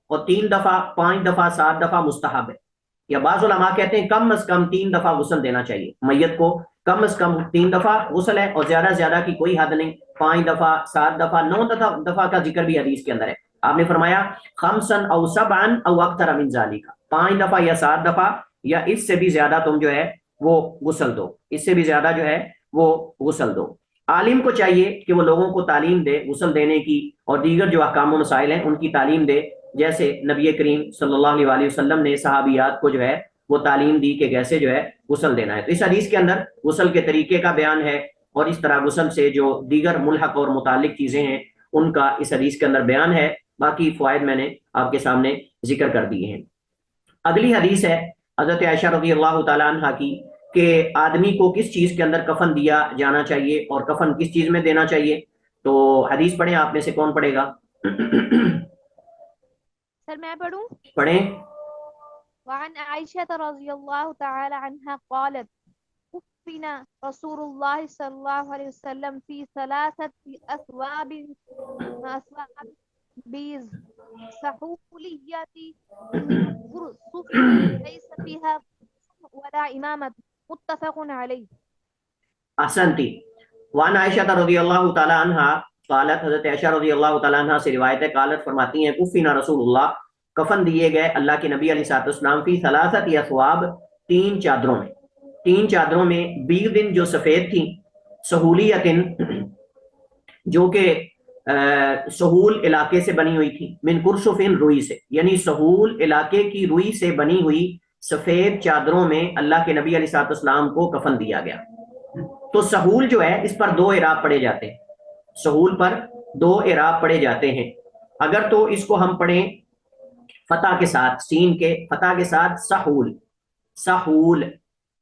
اور 3 دفعہ 5 دفعہ 7 دفعہ مستحب ہے، یا بعض علماء کہتے ہیں کم از کم 3 دفعہ غسل دینا چاہیے میت کو، کم از کم 3 دفعہ غسل ہے اور زیادہ زیادہ کی کوئی حد نہیں، 5 دفعہ 7 دفعہ 9 دفعہ کا ذکر بھی حدیث کے اندر ہے۔ آپ نے فرمایا خمسن او سبعن او اکثر من ذالک، 5 دفعہ یا 7 دفعہ یا اس سے بھی زیادہ تم جو ہے وہ غسل دو، اس سے بھی زیادہ جو ہے وہ غسل دو۔ عالم کو چاہیے کہ وہ لوگوں کو تعلیم دے غسل دینے کی اور دیگر جو احکام و مسائل ہیں ان کی تعلیم دے، جیسے نبی کریم صلی اللہ علیہ وسلم نے صحابیات کو جو ہے وہ تعلیم دی کہ کیسے جو ہے غسل دینا ہے۔ تو اس حدیث کے اندر غسل کے طریقے کا بیان ہے اور اس طرح غسل سے جو دیگر ملحق اور متعلق چیزیں ہیں ان کا اس حدیث کے اندر بیان ہے، باقی فوائد میں نے آپ کے سامنے ذکر کر دیے ہیں۔ اگلی حدیث ہے حضرت عائشہ رضی اللہ تعالیٰ عنہ کی کہ آدمی کو کس چیز کے اندر کفن دیا جانا چاہیے اور کفن کس چیز میں دینا چاہیے۔ تو حدیث پڑھیں، آپ میں سے کون پڑھے گا؟ سر میں پڑھوں؟ پڑھیں۔ وعن عائشة رضی اللہ تعالی عنہ قالت كفن رسول الله صلى الله عليه وسلم في 3 أثواب بيض سحولية من كرسف ليس فيها ولا إمامة متفق عليه۔ احسنتی۔ وعن عائشہ رضی اللہ تعالی عنہ قالت، حضرت عائشہ رضی اللہ تعالی عنہ سے روایت ہے، قالت فرماتی ہیں کفن رسول اللہ، کفن دیے گئے اللہ کے نبی علیہ الصلوۃ والسلام فی 3 اثواب، 3 چادروں میں، 3 چادروں میں، بیض جو سفید تھیں، سہولیت جو کہ سہول علاقے سے بنی ہوئی تھی، من کرسف روئی سے، یعنی سہول علاقے کی روئی سے بنی ہوئی سفید چادروں میں اللہ کے نبی علیہ الصلوۃ والسلام کو کفن دیا گیا۔ تو سہول جو ہے اس پر 2 اعراب پڑے جاتے ہیں، سہول پر 2 اعراب پڑے جاتے ہیں۔ اگر تو اس کو ہم پڑھیں فتح کے ساتھ، سین کے فتح کے ساتھ سحول، سحول،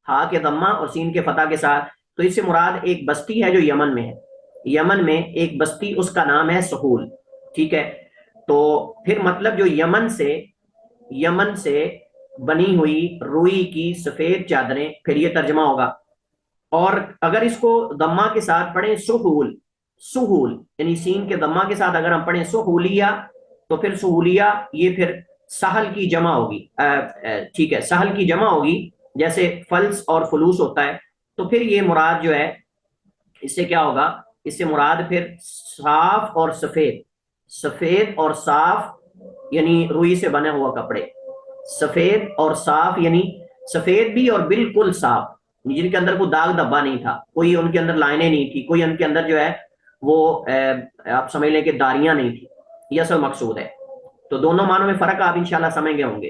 ہا کے ضمہ اور سین کے فتح کے ساتھ، تو اس سے مراد ایک بستی ہے جو یمن میں ہے، یمن میں ایک بستی اس کا نام ہے سحول، ٹھیک ہے۔ تو پھر مطلب جو یمن سے بنی ہوئی روئی کی سفید چادریں، پھر یہ ترجمہ ہوگا۔ اور اگر اس کو ضمہ کے ساتھ پڑھیں سحول، سحول یعنی سین کے ضمہ کے ساتھ اگر ہم پڑھیں سحولیہ، تو پھر سہولیہ یہ پھر سہل کی جمع ہوگی، ٹھیک ہے، سہل کی جمع ہوگی، جیسے فلس اور فلوس ہوتا ہے۔ تو پھر یہ مراد جو ہے اس سے کیا ہوگا، اس سے مراد پھر صاف اور سفید، سفید اور صاف یعنی روئی سے بنے ہوا کپڑے، سفید اور صاف یعنی سفید بھی اور بالکل صاف، جن کے اندر کوئی داغ دھبا نہیں تھا، کوئی ان کے اندر لائنیں نہیں تھی، کوئی ان کے اندر جو ہے وہ آپ سمجھ لیں کہ داریاں نہیں تھی، یہ اصل مقصود ہے۔ تو دونوں معنوں میں فرق آپ انشاءاللہ سمجھ گئے ہوں گے۔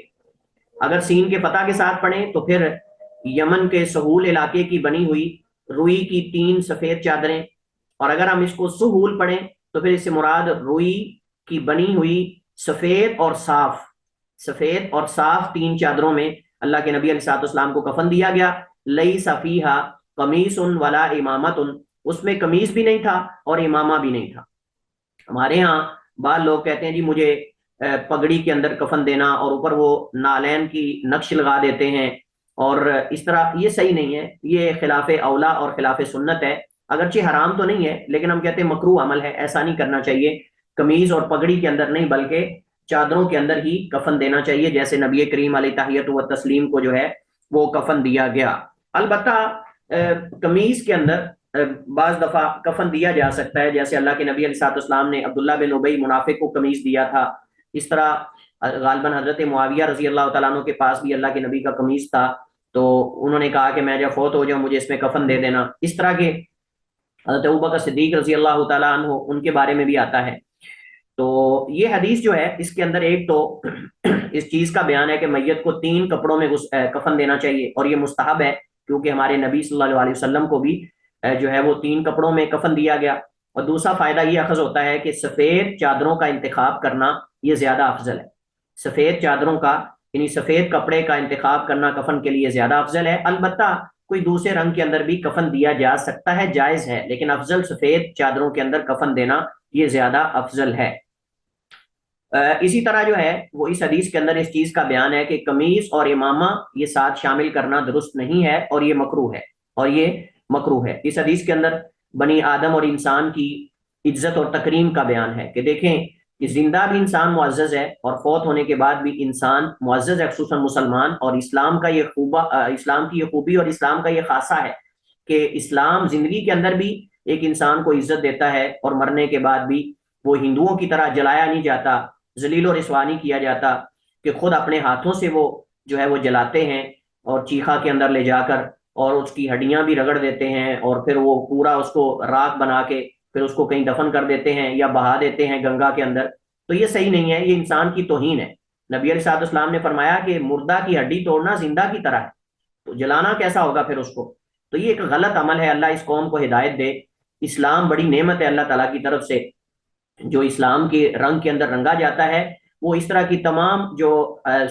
اگر سین کے فتح کے ساتھ پڑھیں تو پھر یمن کے سہول علاقے کی بنی ہوئی روئی کی 3 سفید چادریں، اور اگر ہم اس کو سہول پڑھیں تو پھر اس سے مراد روئی کی بنی ہوئی سفید اور صاف، سفید اور صاف 3 چادروں میں اللہ کے نبی علیہ السلام کو کفن دیا گیا. لیس فیہا قمیص ولا امامۃ، اس میں قمیص بھی نہیں تھا اور امامہ بھی نہیں تھا. ہمارے ہاں بعض لوگ کہتے ہیں جی مجھے پگڑی کے اندر کفن دینا اور اوپر وہ نالین کی نقش لگا دیتے ہیں، اور اس طرح یہ صحیح نہیں ہے، یہ خلاف اولا اور خلاف سنت ہے. اگرچہ حرام تو نہیں ہے لیکن ہم کہتے ہیں مکروہ عمل ہے، ایسا نہیں کرنا چاہیے. قمیض اور پگڑی کے اندر نہیں بلکہ چادروں کے اندر ہی کفن دینا چاہیے، جیسے نبی کریم علیہ تحیت و تسلیم کو جو ہے وہ کفن دیا گیا. البتہ قمیض کے اندر بعض دفعہ کفن دیا جا سکتا ہے، جیسے اللہ کے نبی علیہ السلام نے عبداللہ بن ابی منافق کو قمیض دیا تھا. اس طرح غالباً حضرت معاویہ رضی اللہ تعالیٰ عنہ کے پاس بھی اللہ کے نبی کا قمیض تھا، تو انہوں نے کہا کہ میں جب فوت ہو جاؤں مجھے اس میں کفن دے دینا. اس طرح کے حضرت ابوبکر صدیق رضی اللہ تعالیٰ عنہ ان کے بارے میں بھی آتا ہے. تو یہ حدیث جو ہے اس کے اندر ایک تو اس چیز کا بیان ہے کہ میت کو 3 کپڑوں میں کفن دینا چاہیے، اور یہ مستحب ہے کیونکہ ہمارے نبی صلی اللہ علیہ وسلم کو بھی جو ہے وہ 3 کپڑوں میں کفن دیا گیا. اور دوسرا فائدہ یہ اخذ ہوتا ہے کہ سفید چادروں کا انتخاب کرنا یہ زیادہ افضل ہے. سفید چادروں کا یعنی سفید کپڑے کا انتخاب کرنا کفن کے لیے زیادہ افضل ہے. البتہ کوئی دوسرے رنگ کے اندر بھی کفن دیا جا سکتا ہے، جائز ہے، لیکن افضل سفید چادروں کے اندر کفن دینا یہ زیادہ افضل ہے. اسی طرح جو ہے وہ اس حدیث کے اندر اس چیز کا بیان ہے کہ قمیص اور امامہ یہ ساتھ شامل کرنا درست نہیں ہے اور یہ مکروہ ہے، اور یہ مکروہ ہے. اس حدیث کے اندر بنی آدم اور انسان کی عزت اور تکریم کا بیان ہے کہ دیکھیں کہ زندہ بھی انسان معزز ہے اور فوت ہونے کے بعد بھی انسان معزز ہے، خصوصاً مسلمان. اور اسلام کا یہ اسلام کی یہ خوبی اور اسلام کا یہ خاصہ ہے کہ اسلام زندگی کے اندر بھی ایک انسان کو عزت دیتا ہے، اور مرنے کے بعد بھی وہ ہندوؤں کی طرح جلایا نہیں جاتا، ذلیل و رسوا نہیں کیا جاتا، کہ خود اپنے ہاتھوں سے وہ جو ہے وہ جلاتے ہیں اور چیخا کے اندر لے جا کر اور اس کی ہڈیاں بھی رگڑ دیتے ہیں، اور پھر وہ پورا اس کو راکھ بنا کے پھر اس کو کہیں دفن کر دیتے ہیں یا بہا دیتے ہیں گنگا کے اندر. تو یہ صحیح نہیں ہے، یہ انسان کی توہین ہے. نبی علیہ السلام نے فرمایا کہ مردہ کی ہڈی توڑنا زندہ کی طرح ہے، تو جلانا کیسا ہوگا پھر اس کو. تو یہ ایک غلط عمل ہے. اللہ اس قوم کو ہدایت دے. اسلام بڑی نعمت ہے اللہ تعالیٰ کی طرف سے، جو اسلام کے رنگ کے اندر رنگا جاتا ہے وہ اس طرح کی تمام جو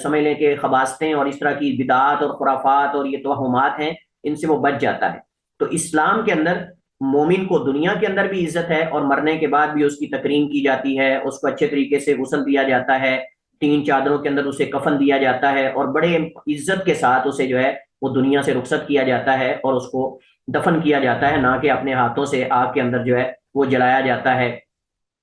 سمجھ لیں کہ خباستیں اور اس طرح کی بدعات اور خرافات اور یہ توہمات ہیں ان سے وہ بچ جاتا ہے. تو اسلام کے اندر مومن کو دنیا کے اندر بھی عزت ہے اور مرنے کے بعد بھی اس کی تکریم کی جاتی ہے، اس کو اچھے طریقے سے غسل دیا جاتا ہے، 3 چادروں کے اندر اسے کفن دیا جاتا ہے، اور بڑے عزت کے ساتھ اسے جو ہے وہ دنیا سے رخصت کیا جاتا ہے اور اس کو دفن کیا جاتا ہے، نہ کہ اپنے ہاتھوں سے آگ کے اندر جو ہے وہ جلایا جاتا ہے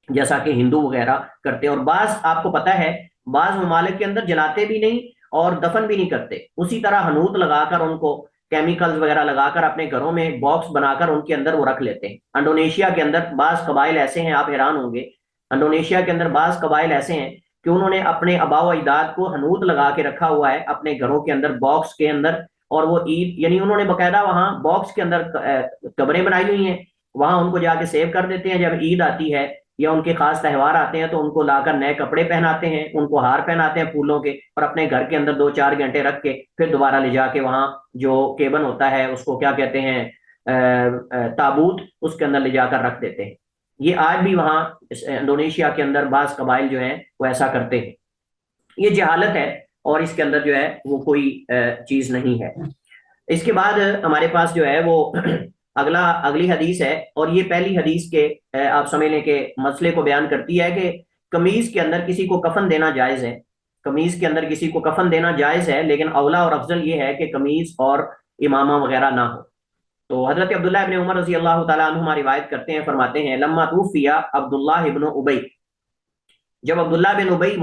جیسا کہ ہندو وغیرہ کرتے ہیں. اور بعض آپ کو پتہ ہے بعض ممالک کے اندر جلاتے بھی نہیں اور دفن بھی نہیں کرتے، اسی طرح حنوط لگا کر ان کو کیمیکلز وغیرہ لگا کر اپنے گھروں میں باکس بنا کر ان کے اندر وہ رکھ لیتے ہیں. انڈونیشیا کے اندر بعض قبائل ایسے ہیں، آپ حیران ہوں گے، انڈونیشیا کے اندر بعض قبائل ایسے ہیں کہ انہوں نے اپنے آباء و اجداد کو حنوط لگا کے رکھا ہوا ہے اپنے گھروں کے اندر باکس کے اندر، اور وہ عید یعنی انہوں نے باقاعدہ وہاں باکس کے اندر قبریں بنائی ہوئی ہیں، وہاں ان کو جا کے سیو کر دیتے ہیں. جب عید آتی ہے یا ان کے خاص تہوار آتے ہیں تو ان کو لا کر نئے کپڑے پہناتے ہیں، ان کو ہار پہناتے ہیں پھولوں کے، اور اپنے گھر کے اندر 2-4 گھنٹے رکھ کے پھر دوبارہ لے جا کے وہاں جو کیبن ہوتا ہے اس کو کیا کہتے ہیں تابوت، اس کے اندر لے جا کر رکھ دیتے ہیں. یہ آج بھی وہاں انڈونیشیا کے اندر بعض قبائل جو ہیں وہ ایسا کرتے ہیں. یہ جہالت ہے اور اس کے اندر جو ہے وہ کوئی چیز نہیں ہے. اس کے بعد ہمارے پاس جو ہے وہ اگلی حدیث ہے، اور یہ پہلی حدیث کے آپ سمجھ لیں کہ مسئلے کو بیان کرتی ہے کہ قمیض کے اندر کسی کو کفن دینا جائز ہے. قمیض کے اندر کسی کو کفن دینا جائز ہے، لیکن اولا اور افضل یہ ہے کہ قمیض اور امامہ وغیرہ نہ ہو. تو حضرت عبداللہ ابن عمر رضی اللہ تعالیٰ عنہما روایت کرتے ہیں، فرماتے ہیں لما توفی عبداللہ ابن ابی، جب عبداللہ بن ابی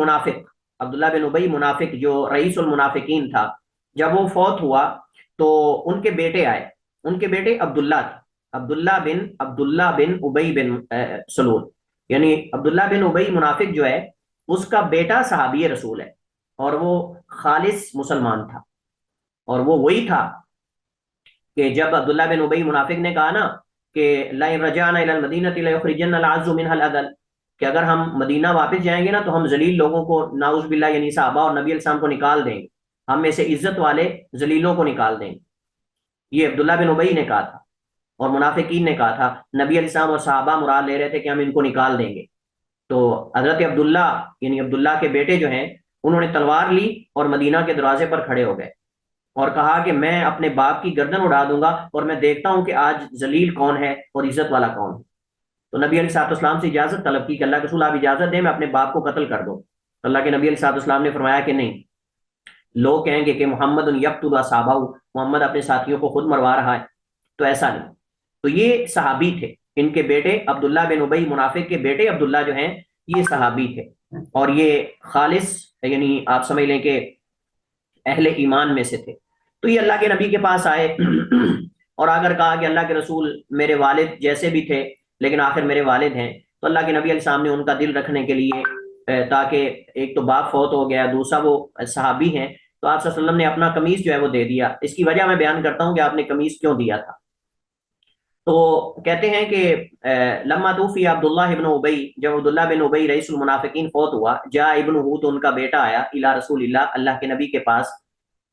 منافق جو رئیس المنافقین تھا، جب وہ فوت ہوا تو ان کے بیٹے آئے. ان کے بیٹے عبداللہ تھے، عبداللہ بن ابی بن سلول، یعنی عبداللہ بن ابی منافق جو ہے اس کا بیٹا صحابی رسول ہے، اور وہ خالص مسلمان تھا. اور وہ وہی تھا کہ جب عبداللہ بن ابی منافق نے کہا نا کہ لَئِن رَجَعْنَا إِلَى الْمَدِينَةِ لَيُخْرِجَنَّ الْأَعَزُّ مِنْهَا الْأَذَلَّ، کہ اگر ہم مدینہ واپس جائیں گے نا تو ہم ذلیل لوگوں کو نعوذ باللہ یعنی صحابہ اور نبی علیہ السلام کو نکال دیں گے، ہم میں سے عزت والے ذلیلوں کو نکال دیں گے. یہ عبداللہ بن ابی نے کہا تھا، اور منافقین نے کہا تھا. نبی علیہ السلام اور صحابہ مراد لے رہے تھے کہ ہم ان کو نکال دیں گے. تو حضرت عبداللہ یعنی عبداللہ کے بیٹے جو ہیں انہوں نے تلوار لی اور مدینہ کے دروازے پر کھڑے ہو گئے اور کہا کہ میں اپنے باپ کی گردن اڑا دوں گا اور میں دیکھتا ہوں کہ آج ذلیل کون ہے اور عزت والا کون ہے۔ تو نبی علیہ الصلوۃ والسلام سے اجازت طلب کی کہ اللہ کے رسول آپ اجازت دیں میں اپنے باپ کو قتل کر دوں۔ اللہ کے نبی علیہ الصلوۃ والسلام نے فرمایا کہ نہیں، لوگ کہیں گے کہ محمد یقتل اصحابہ، محمد اپنے ساتھیوں کو خود مروا رہا ہے، تو ایسا نہیں۔ تو یہ صحابی تھے، ان کے بیٹے عبداللہ بن ابی، منافق کے بیٹے عبداللہ جو ہیں یہ صحابی تھے، اور یہ خالص یعنی آپ سمجھ لیں کہ اہل ایمان میں سے تھے۔ تو یہ اللہ کے نبی کے پاس آئے اور اگر کہا کہ اللہ کے رسول میرے والد جیسے بھی تھے لیکن آخر میرے والد ہیں، تو اللہ کے نبی علیہ السلام نے ان کا دل رکھنے کے لیے تاکہ ایک تو باپ فوت ہو گیا، دوسرا وہ صحابی ہیں، تو آپ صلی اللہ علیہ وسلم نے اپنا قمیص جو ہے وہ دے دیا۔ اس کی وجہ میں بیان کرتا ہوں کہ آپ نے قمیص کیوں دیا تھا۔ تو کہتے ہیں کہ لما توفی عبداللہ ابن ابی، جب عبداللہ بن ابی رئیس المنافقین فوت ہوا، جاء ابنہ، تو ان کا بیٹا آیا الی رسول اللہ، اللہ کے نبی کے پاس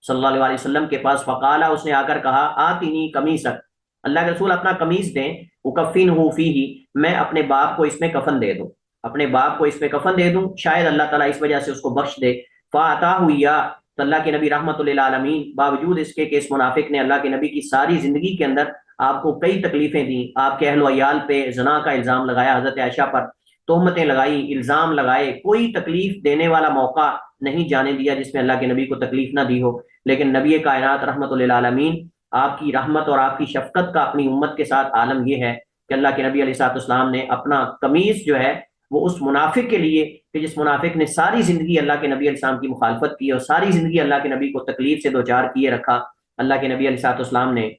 صلی اللہ علیہ وسلم کے پاس، فقالا، اس نے آ کر کہا آتینی قمیصک، اللہ کے رسول اپنا قمیص دیں، اکفنہ فیہ، میں اپنے باپ کو اس میں کفن دے دوں، اپنے باپ کو اس میں کفن دے دوں، شاید اللہ تعالیٰ اس وجہ سے اس کو بخش دے۔ فاتاہ ایاہ، تو اللہ کے نبی رحمۃ للعالمین، باوجود اس کے کہ اس منافق نے اللہ کے نبی کی ساری زندگی کے اندر آپ کو کئی تکلیفیں دیں، آپ کے اہل و عیال پہ زنا کا الزام لگایا، حضرت عائشہ پر تہمتیں لگائی، الزام لگائے، کوئی تکلیف دینے والا موقع نہیں جانے دیا جس میں اللہ کے نبی کو تکلیف نہ دی ہو، لیکن نبی کائنات رحمۃ للعالمین، آپ کی رحمت اور آپ کی شفقت کا اپنی امت کے ساتھ عالم یہ ہے کہ اللہ کے نبی علیہ الصلوۃ والسلام نے اپنا قمیص جو ہے وہ اس منافق کے لیے، کہ جس منافق نے ساری زندگی اللہ کے نبی علیہ السلام کی مخالفت کی اور ساری زندگی اللہ کے نبی کو تکلیف سے دوچار کیے رکھا، اللہ کے نبی علیہ الصلوۃ والسلام نے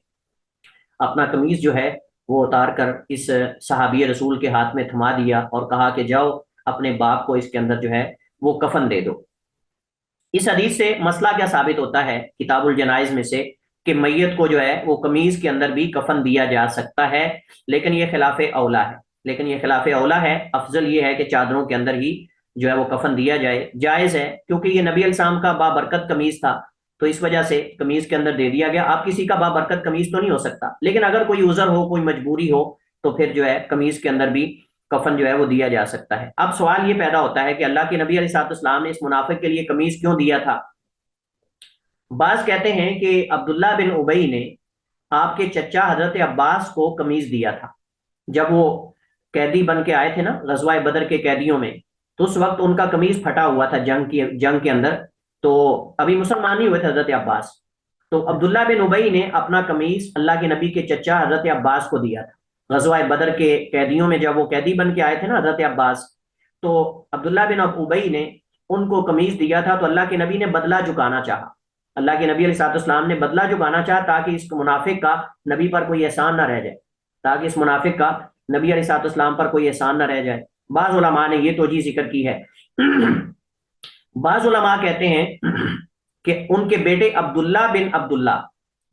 اپنا قمیص جو ہے وہ اتار کر اس صحابی رسول کے ہاتھ میں تھما دیا اور کہا کہ جاؤ اپنے باپ کو اس کے اندر جو ہے وہ کفن دے دو۔ اس حدیث سے مسئلہ کیا ثابت ہوتا ہے کتاب الجنائز میں سے، کہ میت کو جو ہے وہ قمیص کے اندر بھی کفن دیا جا سکتا ہے، لیکن یہ خلاف اولا ہے، لیکن یہ خلاف اولا ہے، افضل یہ ہے کہ چادروں کے اندر ہی جو ہے وہ کفن دیا جائے، جائز ہے، کیونکہ یہ نبی علیہ السلام کا بابرکت قمیص تھا، تو اس وجہ سے قمیص کے اندر دے دیا گیا۔ آپ کسی کا بابرکت قمیص تو نہیں ہو سکتا، لیکن اگر کوئی عذر ہو، کوئی مجبوری ہو، تو پھر جو ہے قمیص کے اندر بھی کفن جو ہے وہ دیا جا سکتا ہے۔ اب سوال یہ پیدا ہوتا ہے کہ اللہ کے نبی علیہ الصلوۃ والسلام نے اس منافق کے لیے قمیص کیوں دیا تھا؟ بعض کہتے ہیں کہ عبداللہ بن ابی نے آپ کے چچا حضرت عباس کو قمیص دیا تھا، جب وہ قیدی بن کے آئے تھے نا غزوہ بدر کے قیدیوں میں، تو اس وقت ان کا قمیص پھٹا ہوا تھا جنگ کے اندر، تو ابھی مسلمان نہیں ہوئے تھے حضرت عباس، تو عبداللہ بن ابی نے اپنا قمیص اللہ کے نبی کے چچا حضرت عباس کو دیا تھا غزوہ بدر کے قیدیوں میں، جب وہ قیدی بن کے آئے تھے نا حضرت عباس، تو عبداللہ بن ابی نے ان کو قمیص دیا تھا، تو اللہ کے نبی نے بدلہ چکانا چاہا، اللہ کے نبی علیہ الصلوۃ والسلام نے بدلہ چکانا چاہا تاکہ اس منافق کا نبی پر کوئی احسان نہ رہ جائے، تاکہ اس منافق کا نبی علیہ الصلوۃ والسلام پر کوئی احسان نہ رہ جائے۔ بعض علماء نے یہ توجیہ ذکر کی ہے، بعض علماء کہتے ہیں کہ ان کے بیٹے عبداللہ بن عبداللہ،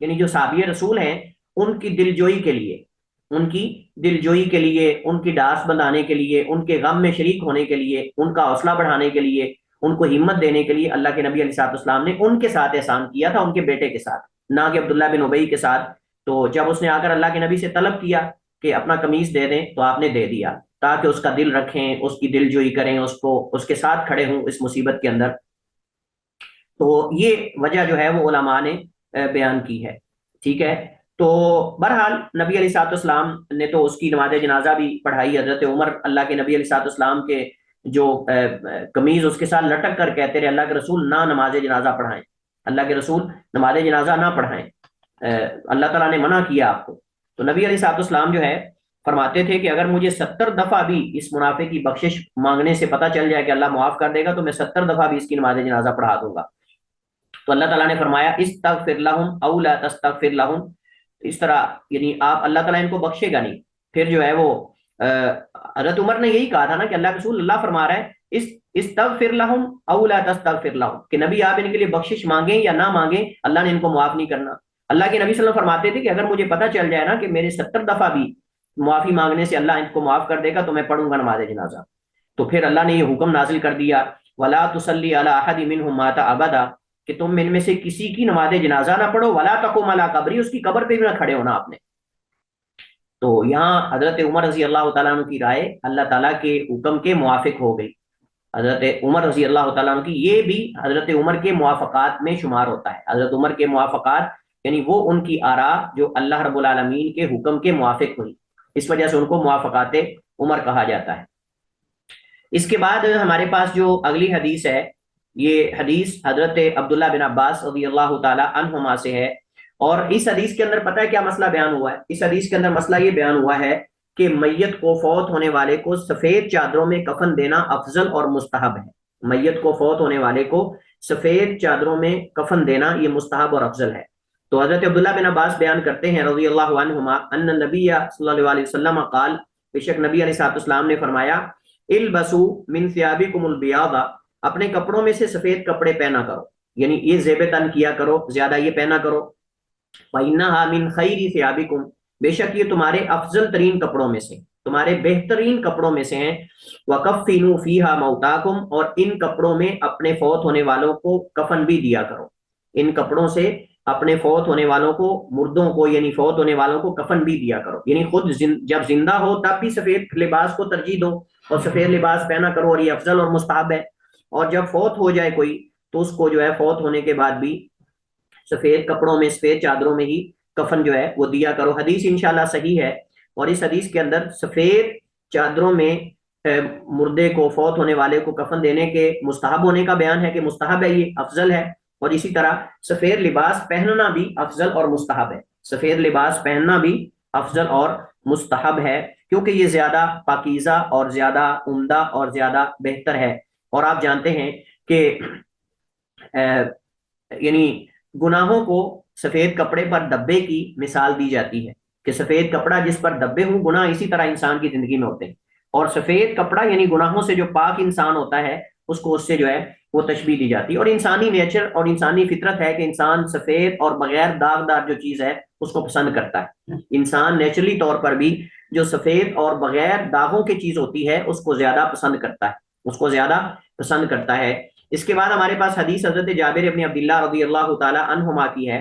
یعنی جو صحابی رسول ہیں، ان کی دلجوئی کے لیے، ان کی دلجوئی کے لیے، ان کی ڈاس بندھانے کے لیے، ان کے غم میں شریک ہونے کے لیے، ان کا حوصلہ بڑھانے کے لیے، ان کو ہمت دینے کے لیے اللہ کے نبی علیہ الصلوۃ والسلام نے ان کے ساتھ احسان کیا تھا، ان کے بیٹے کے ساتھ، نہ کہ عبداللہ بن ابی کے ساتھ۔ تو جب اس نے آ کر اللہ کے نبی سے طلب کیا کہ اپنا قمیص دے دیں، تو آپ نے دے دیا تاکہ اس کا دل رکھیں، اس کی دل جوئی کریں، اس کو اس کے ساتھ کھڑے ہوں اس مصیبت کے اندر۔ تو یہ وجہ جو ہے وہ علماء نے بیان کی ہے، ٹھیک ہے۔ تو بہرحال نبی علیہ الصلوۃ والسلام نے تو اس کی نماز جنازہ بھی پڑھائی، حضرت عمر اللہ کے نبی علیہ الصلوۃ والسلام کے جو قمیض اس کے ساتھ لٹک کر کہتے رہے اللہ کے رسول نہ نماز جنازہ پڑھائیں، اللہ کے رسول نماز جنازہ نہ پڑھائیں، اللہ تعالیٰ نے منع کیا آپ کو۔ تو نبی علیہ الصلوۃ والسلام جو ہے فرماتے تھے کہ اگر مجھے 70 دفعہ بھی اس منافق کی بخشش مانگنے سے پتہ چل جائے کہ اللہ معاف کر دے گا، تو میں 70 دفعہ بھی اس کی نماز جنازہ پڑھا دوں گا۔ تو اللہ تعالیٰ نے فرمایا استغفر لہم او لا تستغفر لہم، اس طرح یعنی آپ اللہ تعالیٰ ان کو بخشے گا نہیں۔ پھر جو ہے وہ حضرت عمر نے یہی کہا تھا نا کہ اللہ رسول اللہ فرما رہا ہے استغفر لہم او لا تستغفر لہم، کہ نبی آپ ان کے لیے بخشش مانگیں یا نہ مانگیں، اللہ نے ان کو معاف نہیں کرنا۔ اللہ کے نبی صلی اللہ علیہ وسلم فرماتے تھے کہ اگر مجھے پتہ چل جائے نا کہ میرے 70 دفعہ بھی معافی مانگنے سے اللہ ان کو معاف کر دے گا، تو میں پڑھوں گا نماز جنازہ۔ تو پھر اللہ نے یہ حکم نازل کر دیا ولا تصلی علی احد منهم مات ابدا، کہ تم ان میں سے کسی کی نماز جنازہ نہ پڑھو، ولا تقم علی قبری، اس کی قبر پہ بھی نہ کھڑے ہونا آپ نے۔ تو یہاں حضرت عمر رضی اللہ تعالیٰ عنہ کی رائے اللہ تعالیٰ کے حکم کے موافق ہو گئی. حضرت عمر رضی اللہ تعالیٰ عنہ کی یہ بھی حضرت عمر کے موافقات میں شمار ہوتا ہے. حضرت عمر کے موافقات یعنی وہ ان کی آراء جو اللہ رب العالمین کے حکم کے موافق ہوئی، اس وجہ سے ان کو موافقات عمر کہا جاتا ہے. اس کے بعد ہمارے پاس جو اگلی حدیث ہے، یہ حدیث حضرت عبداللہ بن عباس رضی اللہ تعالی عنہما سے ہے. اور اس حدیث کے اندر پتہ ہے کیا مسئلہ بیان ہوا ہے؟ اس حدیث کے اندر مسئلہ یہ بیان ہوا ہے کہ میت کو، فوت ہونے والے کو سفید چادروں میں کفن دینا افضل اور مستحب ہے. میت کو، فوت ہونے والے کو سفید چادروں میں کفن دینا یہ مستحب اور افضل ہے. تو حضرت عبداللہ بن عباس بیان کرتے ہیں رضی اللہ عنہما ان نبی صلی اللہ علیہ وسلم قال، بے شک نبی علیہ السلام نے فرمایا، البسوا من ثيابكم البياض، اپنے کپڑوں میں سے سفید کپڑے پہنا کرو، یعنی یہ زیب تن کیا کرو، زیادہ یہ پہنا کرو. فإنها من خیر ثيابكم، بے شک یہ تمہارے افضل ترین کپڑوں میں سے، تمہارے بہترین کپڑوں میں سے ہیں. وکفنوا فيها موتاكم، اور ان کپڑوں میں اپنے فوت ہونے والوں کو کفن بھی دیا کرو. ان کپڑوں سے اپنے فوت ہونے والوں کو، مردوں کو یعنی فوت ہونے والوں کو کفن بھی دیا کرو. یعنی خود جب زندہ ہو تب بھی سفید لباس کو ترجیح دو اور سفید لباس پہنا کرو، اور یہ افضل اور مستحب ہے. اور جب فوت ہو جائے کوئی تو اس کو جو ہے فوت ہونے کے بعد بھی سفید کپڑوں میں، سفید چادروں میں ہی کفن جو ہے وہ دیا کرو. حدیث انشاءاللہ صحیح ہے، اور اس حدیث کے اندر سفید چادروں میں مردے کو، فوت ہونے والے کو کفن دینے کے مستحب ہونے کا بیان ہے کہ مستحب ہے، یہ افضل ہے. اور اسی طرح سفید لباس پہننا بھی افضل اور مستحب ہے. سفید لباس پہننا بھی افضل اور مستحب ہے، کیونکہ یہ زیادہ پاکیزہ اور زیادہ عمدہ اور زیادہ بہتر ہے. اور آپ جانتے ہیں کہ یعنی گناہوں کو سفید کپڑے پر دبے کی مثال دی جاتی ہے کہ سفید کپڑا جس پر دبے ہوں، گناہ اسی طرح انسان کی زندگی میں ہوتے ہیں. اور سفید کپڑا یعنی گناہوں سے جو پاک انسان ہوتا ہے اس کو اس سے جو ہے وہ تشبیہ دی جاتی ہے. اور انسانی نیچر اور انسانی فطرت ہے کہ انسان سفید اور بغیر داغدار جو چیز ہے اس کو پسند کرتا ہے. انسان نیچرلی طور پر بھی جو سفید اور بغیر داغوں کی چیز ہوتی ہے اس کو زیادہ پسند کرتا ہے، اس کو زیادہ پسند کرتا ہے. اس کے بعد ہمارے پاس حدیث حضرت جابر ابن عبداللہ رضی اللہ تعالی عنہما کی ہے.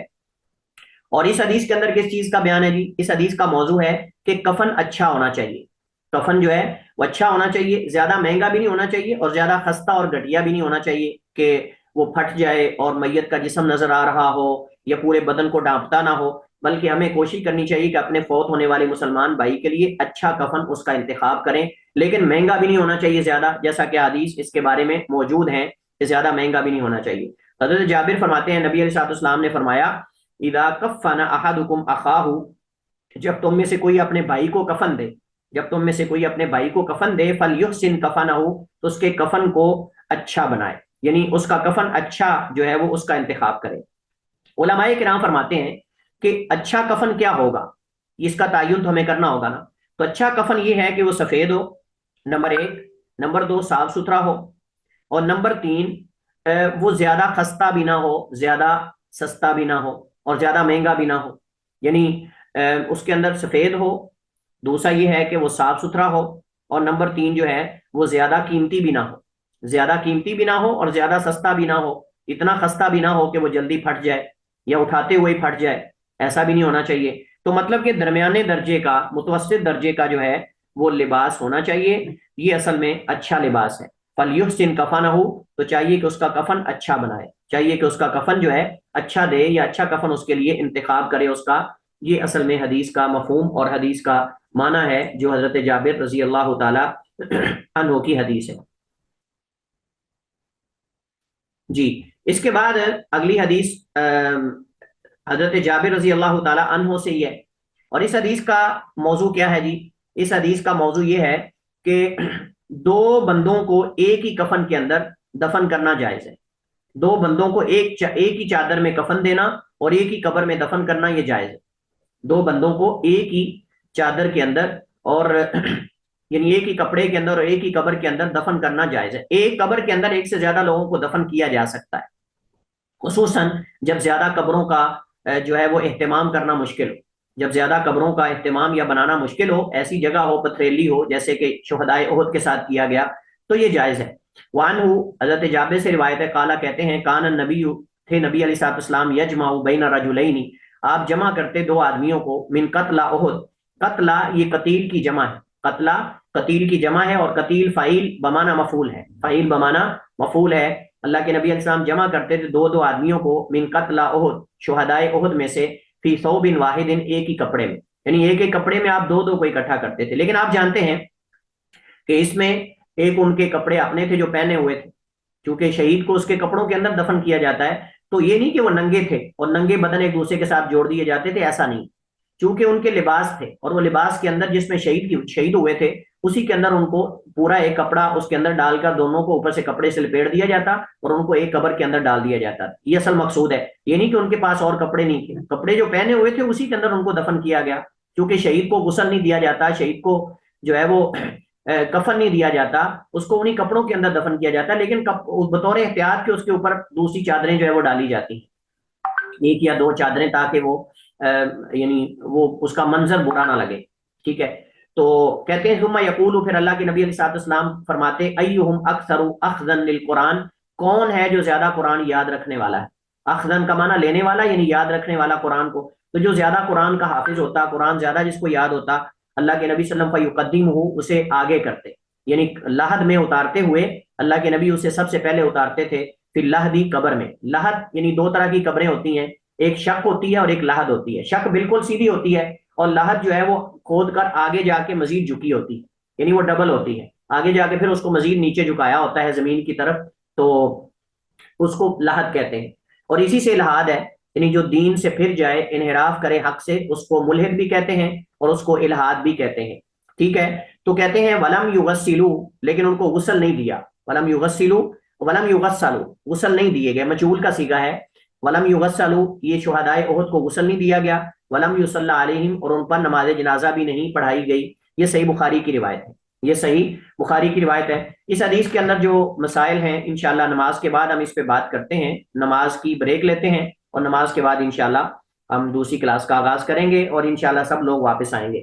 اور اس حدیث کے اندر کس چیز کا بیان ہے جی؟ اس حدیث کا موضوع ہے کہ کفن اچھا ہونا چاہیے. کفن جو ہے وہ اچھا ہونا چاہیے، زیادہ مہنگا بھی نہیں ہونا چاہیے اور زیادہ خستہ اور گھٹیا بھی نہیں ہونا چاہیے کہ وہ پھٹ جائے اور میت کا جسم نظر آ رہا ہو یا پورے بدن کو ڈھانپتا نہ ہو. بلکہ ہمیں کوشش کرنی چاہیے کہ اپنے فوت ہونے والے مسلمان بھائی کے لیے اچھا کفن اس کا انتخاب کریں، لیکن مہنگا بھی نہیں ہونا چاہیے زیادہ، جیسا کہ حدیث اس کے بارے میں موجود ہیں کہ زیادہ مہنگا بھی نہیں ہونا چاہیے. حضرت جابر فرماتے ہیں نبی علیہ السلام نے فرمایا، اذا کفن احدکم اخاہ، جب تم میں سے کوئی اپنے بھائی کو کفن دے، جب تم میں سے کوئی اپنے بھائی کو کفن دے، فلیحسن کفنہ، تو اس کے کفن کو اچھا بنائے، یعنی اس کا کفن اچھا جو ہے وہ اس کا انتخاب کرے. علماء کرام فرماتے ہیں کہ اچھا کفن کیا ہوگا، اس کا تعین تو ہمیں کرنا ہوگا نا. تو اچھا کفن یہ ہے کہ وہ سفید ہو، نمبر 1. نمبر 2 صاف ستھرا ہو، اور نمبر 3 وہ زیادہ خستہ بھی نہ ہو، زیادہ سستا بھی نہ ہو اور زیادہ مہنگا بھی نہ ہو. یعنی اس کے اندر سفید ہو، دوسرا یہ ہے کہ وہ صاف ستھرا ہو، اور نمبر 3 جو ہے وہ زیادہ قیمتی بھی نہ ہو، زیادہ قیمتی بھی نہ ہو اور زیادہ سستا بھی نہ ہو. اتنا خستہ بھی نہ ہو کہ وہ جلدی پھٹ جائے یا اٹھاتے ہوئے پھٹ جائے، ایسا بھی نہیں ہونا چاہیے. تو مطلب کہ درمیانے درجے کا، متوسط درجے کا جو ہے وہ لباس ہونا چاہیے. یہ اصل میں اچھا لباس ہے. فَلْيُحْسِنْ كَفَنَهُ، تو چاہیے کہ اس کا کفن اچھا بنائے، چاہیے کہ اس کا کفن جو ہے اچھا دے یا اچھا کفن اس کے لیے انتخاب کرے اس کا. یہ اصل میں حدیث کا مفہوم اور حدیث کا معنی ہے جو حضرت جابر رضی اللہ تعالی عنہ کی حدیث ہے. جی اس کے بعد اگلی حدیث حضرت جابر رضی اللہ تعالی عنہ سے ہی ہے. اور اس حدیث کا موضوع کیا ہے جی؟ اس حدیث کا موضوع یہ ہے کہ 2 بندوں کو ایک ہی کفن کے اندر دفن کرنا جائز ہے. 2 بندوں کو ایک ہی چادر میں کفن دینا اور ایک ہی قبر میں دفن کرنا یہ جائز ہے. 2 بندوں کو ایک ہی چادر کے اندر اور یعنی ایک ہی کپڑے کے اندر اور ایک ہی قبر کے اندر دفن کرنا جائز ہے. ایک قبر کے اندر ایک سے زیادہ لوگوں کو دفن کیا جا سکتا ہے، خصوصاً جب زیادہ قبروں کا جو ہے وہ اہتمام کرنا مشکل ہو. جب زیادہ قبروں کا اہتمام یا بنانا مشکل ہو، ایسی جگہ ہو پتھریلی ہو جیسے کہ شہدائے احد کے ساتھ کیا گیا، تو یہ جائز ہے. وعنہ حضرت جابر سے روایت ہے، قالا کہتے ہیں، کان النبی، تھے نبی علیہ السلام، یجمع بین رجلین، آپ جمع کرتے 2 آدمیوں کو، من قتل احد، قتلا یہ قتیل کی جمع ہے، قتلا قتیل کی جمع ہے، اور قتیل فعیل بمانا مفعول ہے، فعیل بمانا مفعول ہے۔ اللہ کے نبی علیہ السلام جمع کرتے تھے دو دو آدمیوں کو، من قتلا احد، شہدائے احد میں سے، فی ثوب واحد، ایک ہی کپڑے میں، یعنی ایک ایک کپڑے میں آپ دو دو کو اکٹھا کرتے تھے۔ لیکن آپ جانتے ہیں کہ اس میں ایک ان کے کپڑے اپنے تھے جو پہنے ہوئے تھے، چونکہ شہید کو اس کے کپڑوں کے اندر دفن کیا جاتا ہے، تو یہ نہیں کہ وہ ننگے تھے اور ننگے بدن ایک دوسرے کے ساتھ جوڑ دیے جاتے تھے، ایسا نہیں، چونکہ ان کے لباس تھے، اور وہ لباس کے اندر جس میں شہید ہوئے تھے اسی کے اندر ان کو پورا ایک کپڑا اس کے اندر ڈال کر دونوں کو اوپر سے کپڑے سے لپیٹ دیا جاتا اور ان کو ایک قبر کے اندر ڈال دیا جاتا۔ یہ اصل مقصود ہے، یہ نہیں کہ ان کے پاس اور کپڑے نہیں تھے، کپڑے جو پہنے ہوئے تھے اسی کے اندر ان کو دفن کیا گیا، کیونکہ شہید کو غسل نہیں دیا جاتا، شہید کو جو ہے وہ کفن نہیں دیا جاتا، اس کو انہی کپڑوں کے اندر دفن کیا جاتا ہے، لیکن بطور احتیاط کے اس کے اوپر دوسری چادریں جو ہے وہ ڈالی جاتی ہیں، ایک یا دو چادریں، تاکہ وہ یعنی وہ اس کا منظر برا نہ لگے، ٹھیک ہے۔ تو کہتے ہیں ثم یقول، پھر اللہ کے نبی علیہ الصلوۃ والسلام فرماتے ایہم اکثر اخذا للقرآن، کون ہے جو زیادہ قرآن یاد رکھنے والا ہے، اخذن کا معنی لینے والا، یعنی یاد رکھنے والا قرآن کو، تو جو زیادہ قرآن کا حافظ ہوتا، قرآن زیادہ جس کو یاد ہوتا، اللہ کے نبی صلی اللہ علیہ وسلم فیقدمہ، اسے آگے کرتے، یعنی لحد میں اتارتے ہوئے اللہ کے نبی اسے سب سے پہلے اتارتے تھے، پھر لحدی قبر میں، لحد یعنی دو طرح کی قبریں ہوتی ہیں، ایک شق ہوتی ہے اور ایک لحد ہوتی ہے، شق بالکل سیدھی ہوتی ہے اور لحد جو ہے وہ کھود کر آگے جا کے مزید جھکی ہوتی ہے، یعنی وہ ڈبل ہوتی ہے، آگے جا کے پھر اس کو مزید نیچے جھکایا ہوتا ہے زمین کی طرف، تو اس کو لحد کہتے ہیں، اور اسی سے الحاد ہے، یعنی جو دین سے پھر جائے، انحراف کرے حق سے، اس کو ملحد بھی کہتے ہیں اور اس کو الحاد بھی کہتے ہیں، ٹھیک ہے۔ تو کہتے ہیں ولم یغسلوا، لیکن ان کو غسل نہیں دیا، ولم یغسلوا، ولم یغسلوا، غسل نہیں دیے گئے، مجہول کا صیغہ ہے، ولم یغسلوا، یہ شہدائے احد کو غسل نہیں دیا گیا، ولم یصلی علیہم، اور ان پر نماز جنازہ بھی نہیں پڑھائی گئی، یہ صحیح بخاری کی روایت ہے، یہ صحیح بخاری کی روایت ہے۔ اس حدیث کے اندر جو مسائل ہیں انشاءاللہ نماز کے بعد ہم اس پہ بات کرتے ہیں، نماز کی بریک لیتے ہیں اور نماز کے بعد انشاءاللہ ہم دوسری کلاس کا آغاز کریں گے اور انشاءاللہ سب لوگ واپس آئیں گے۔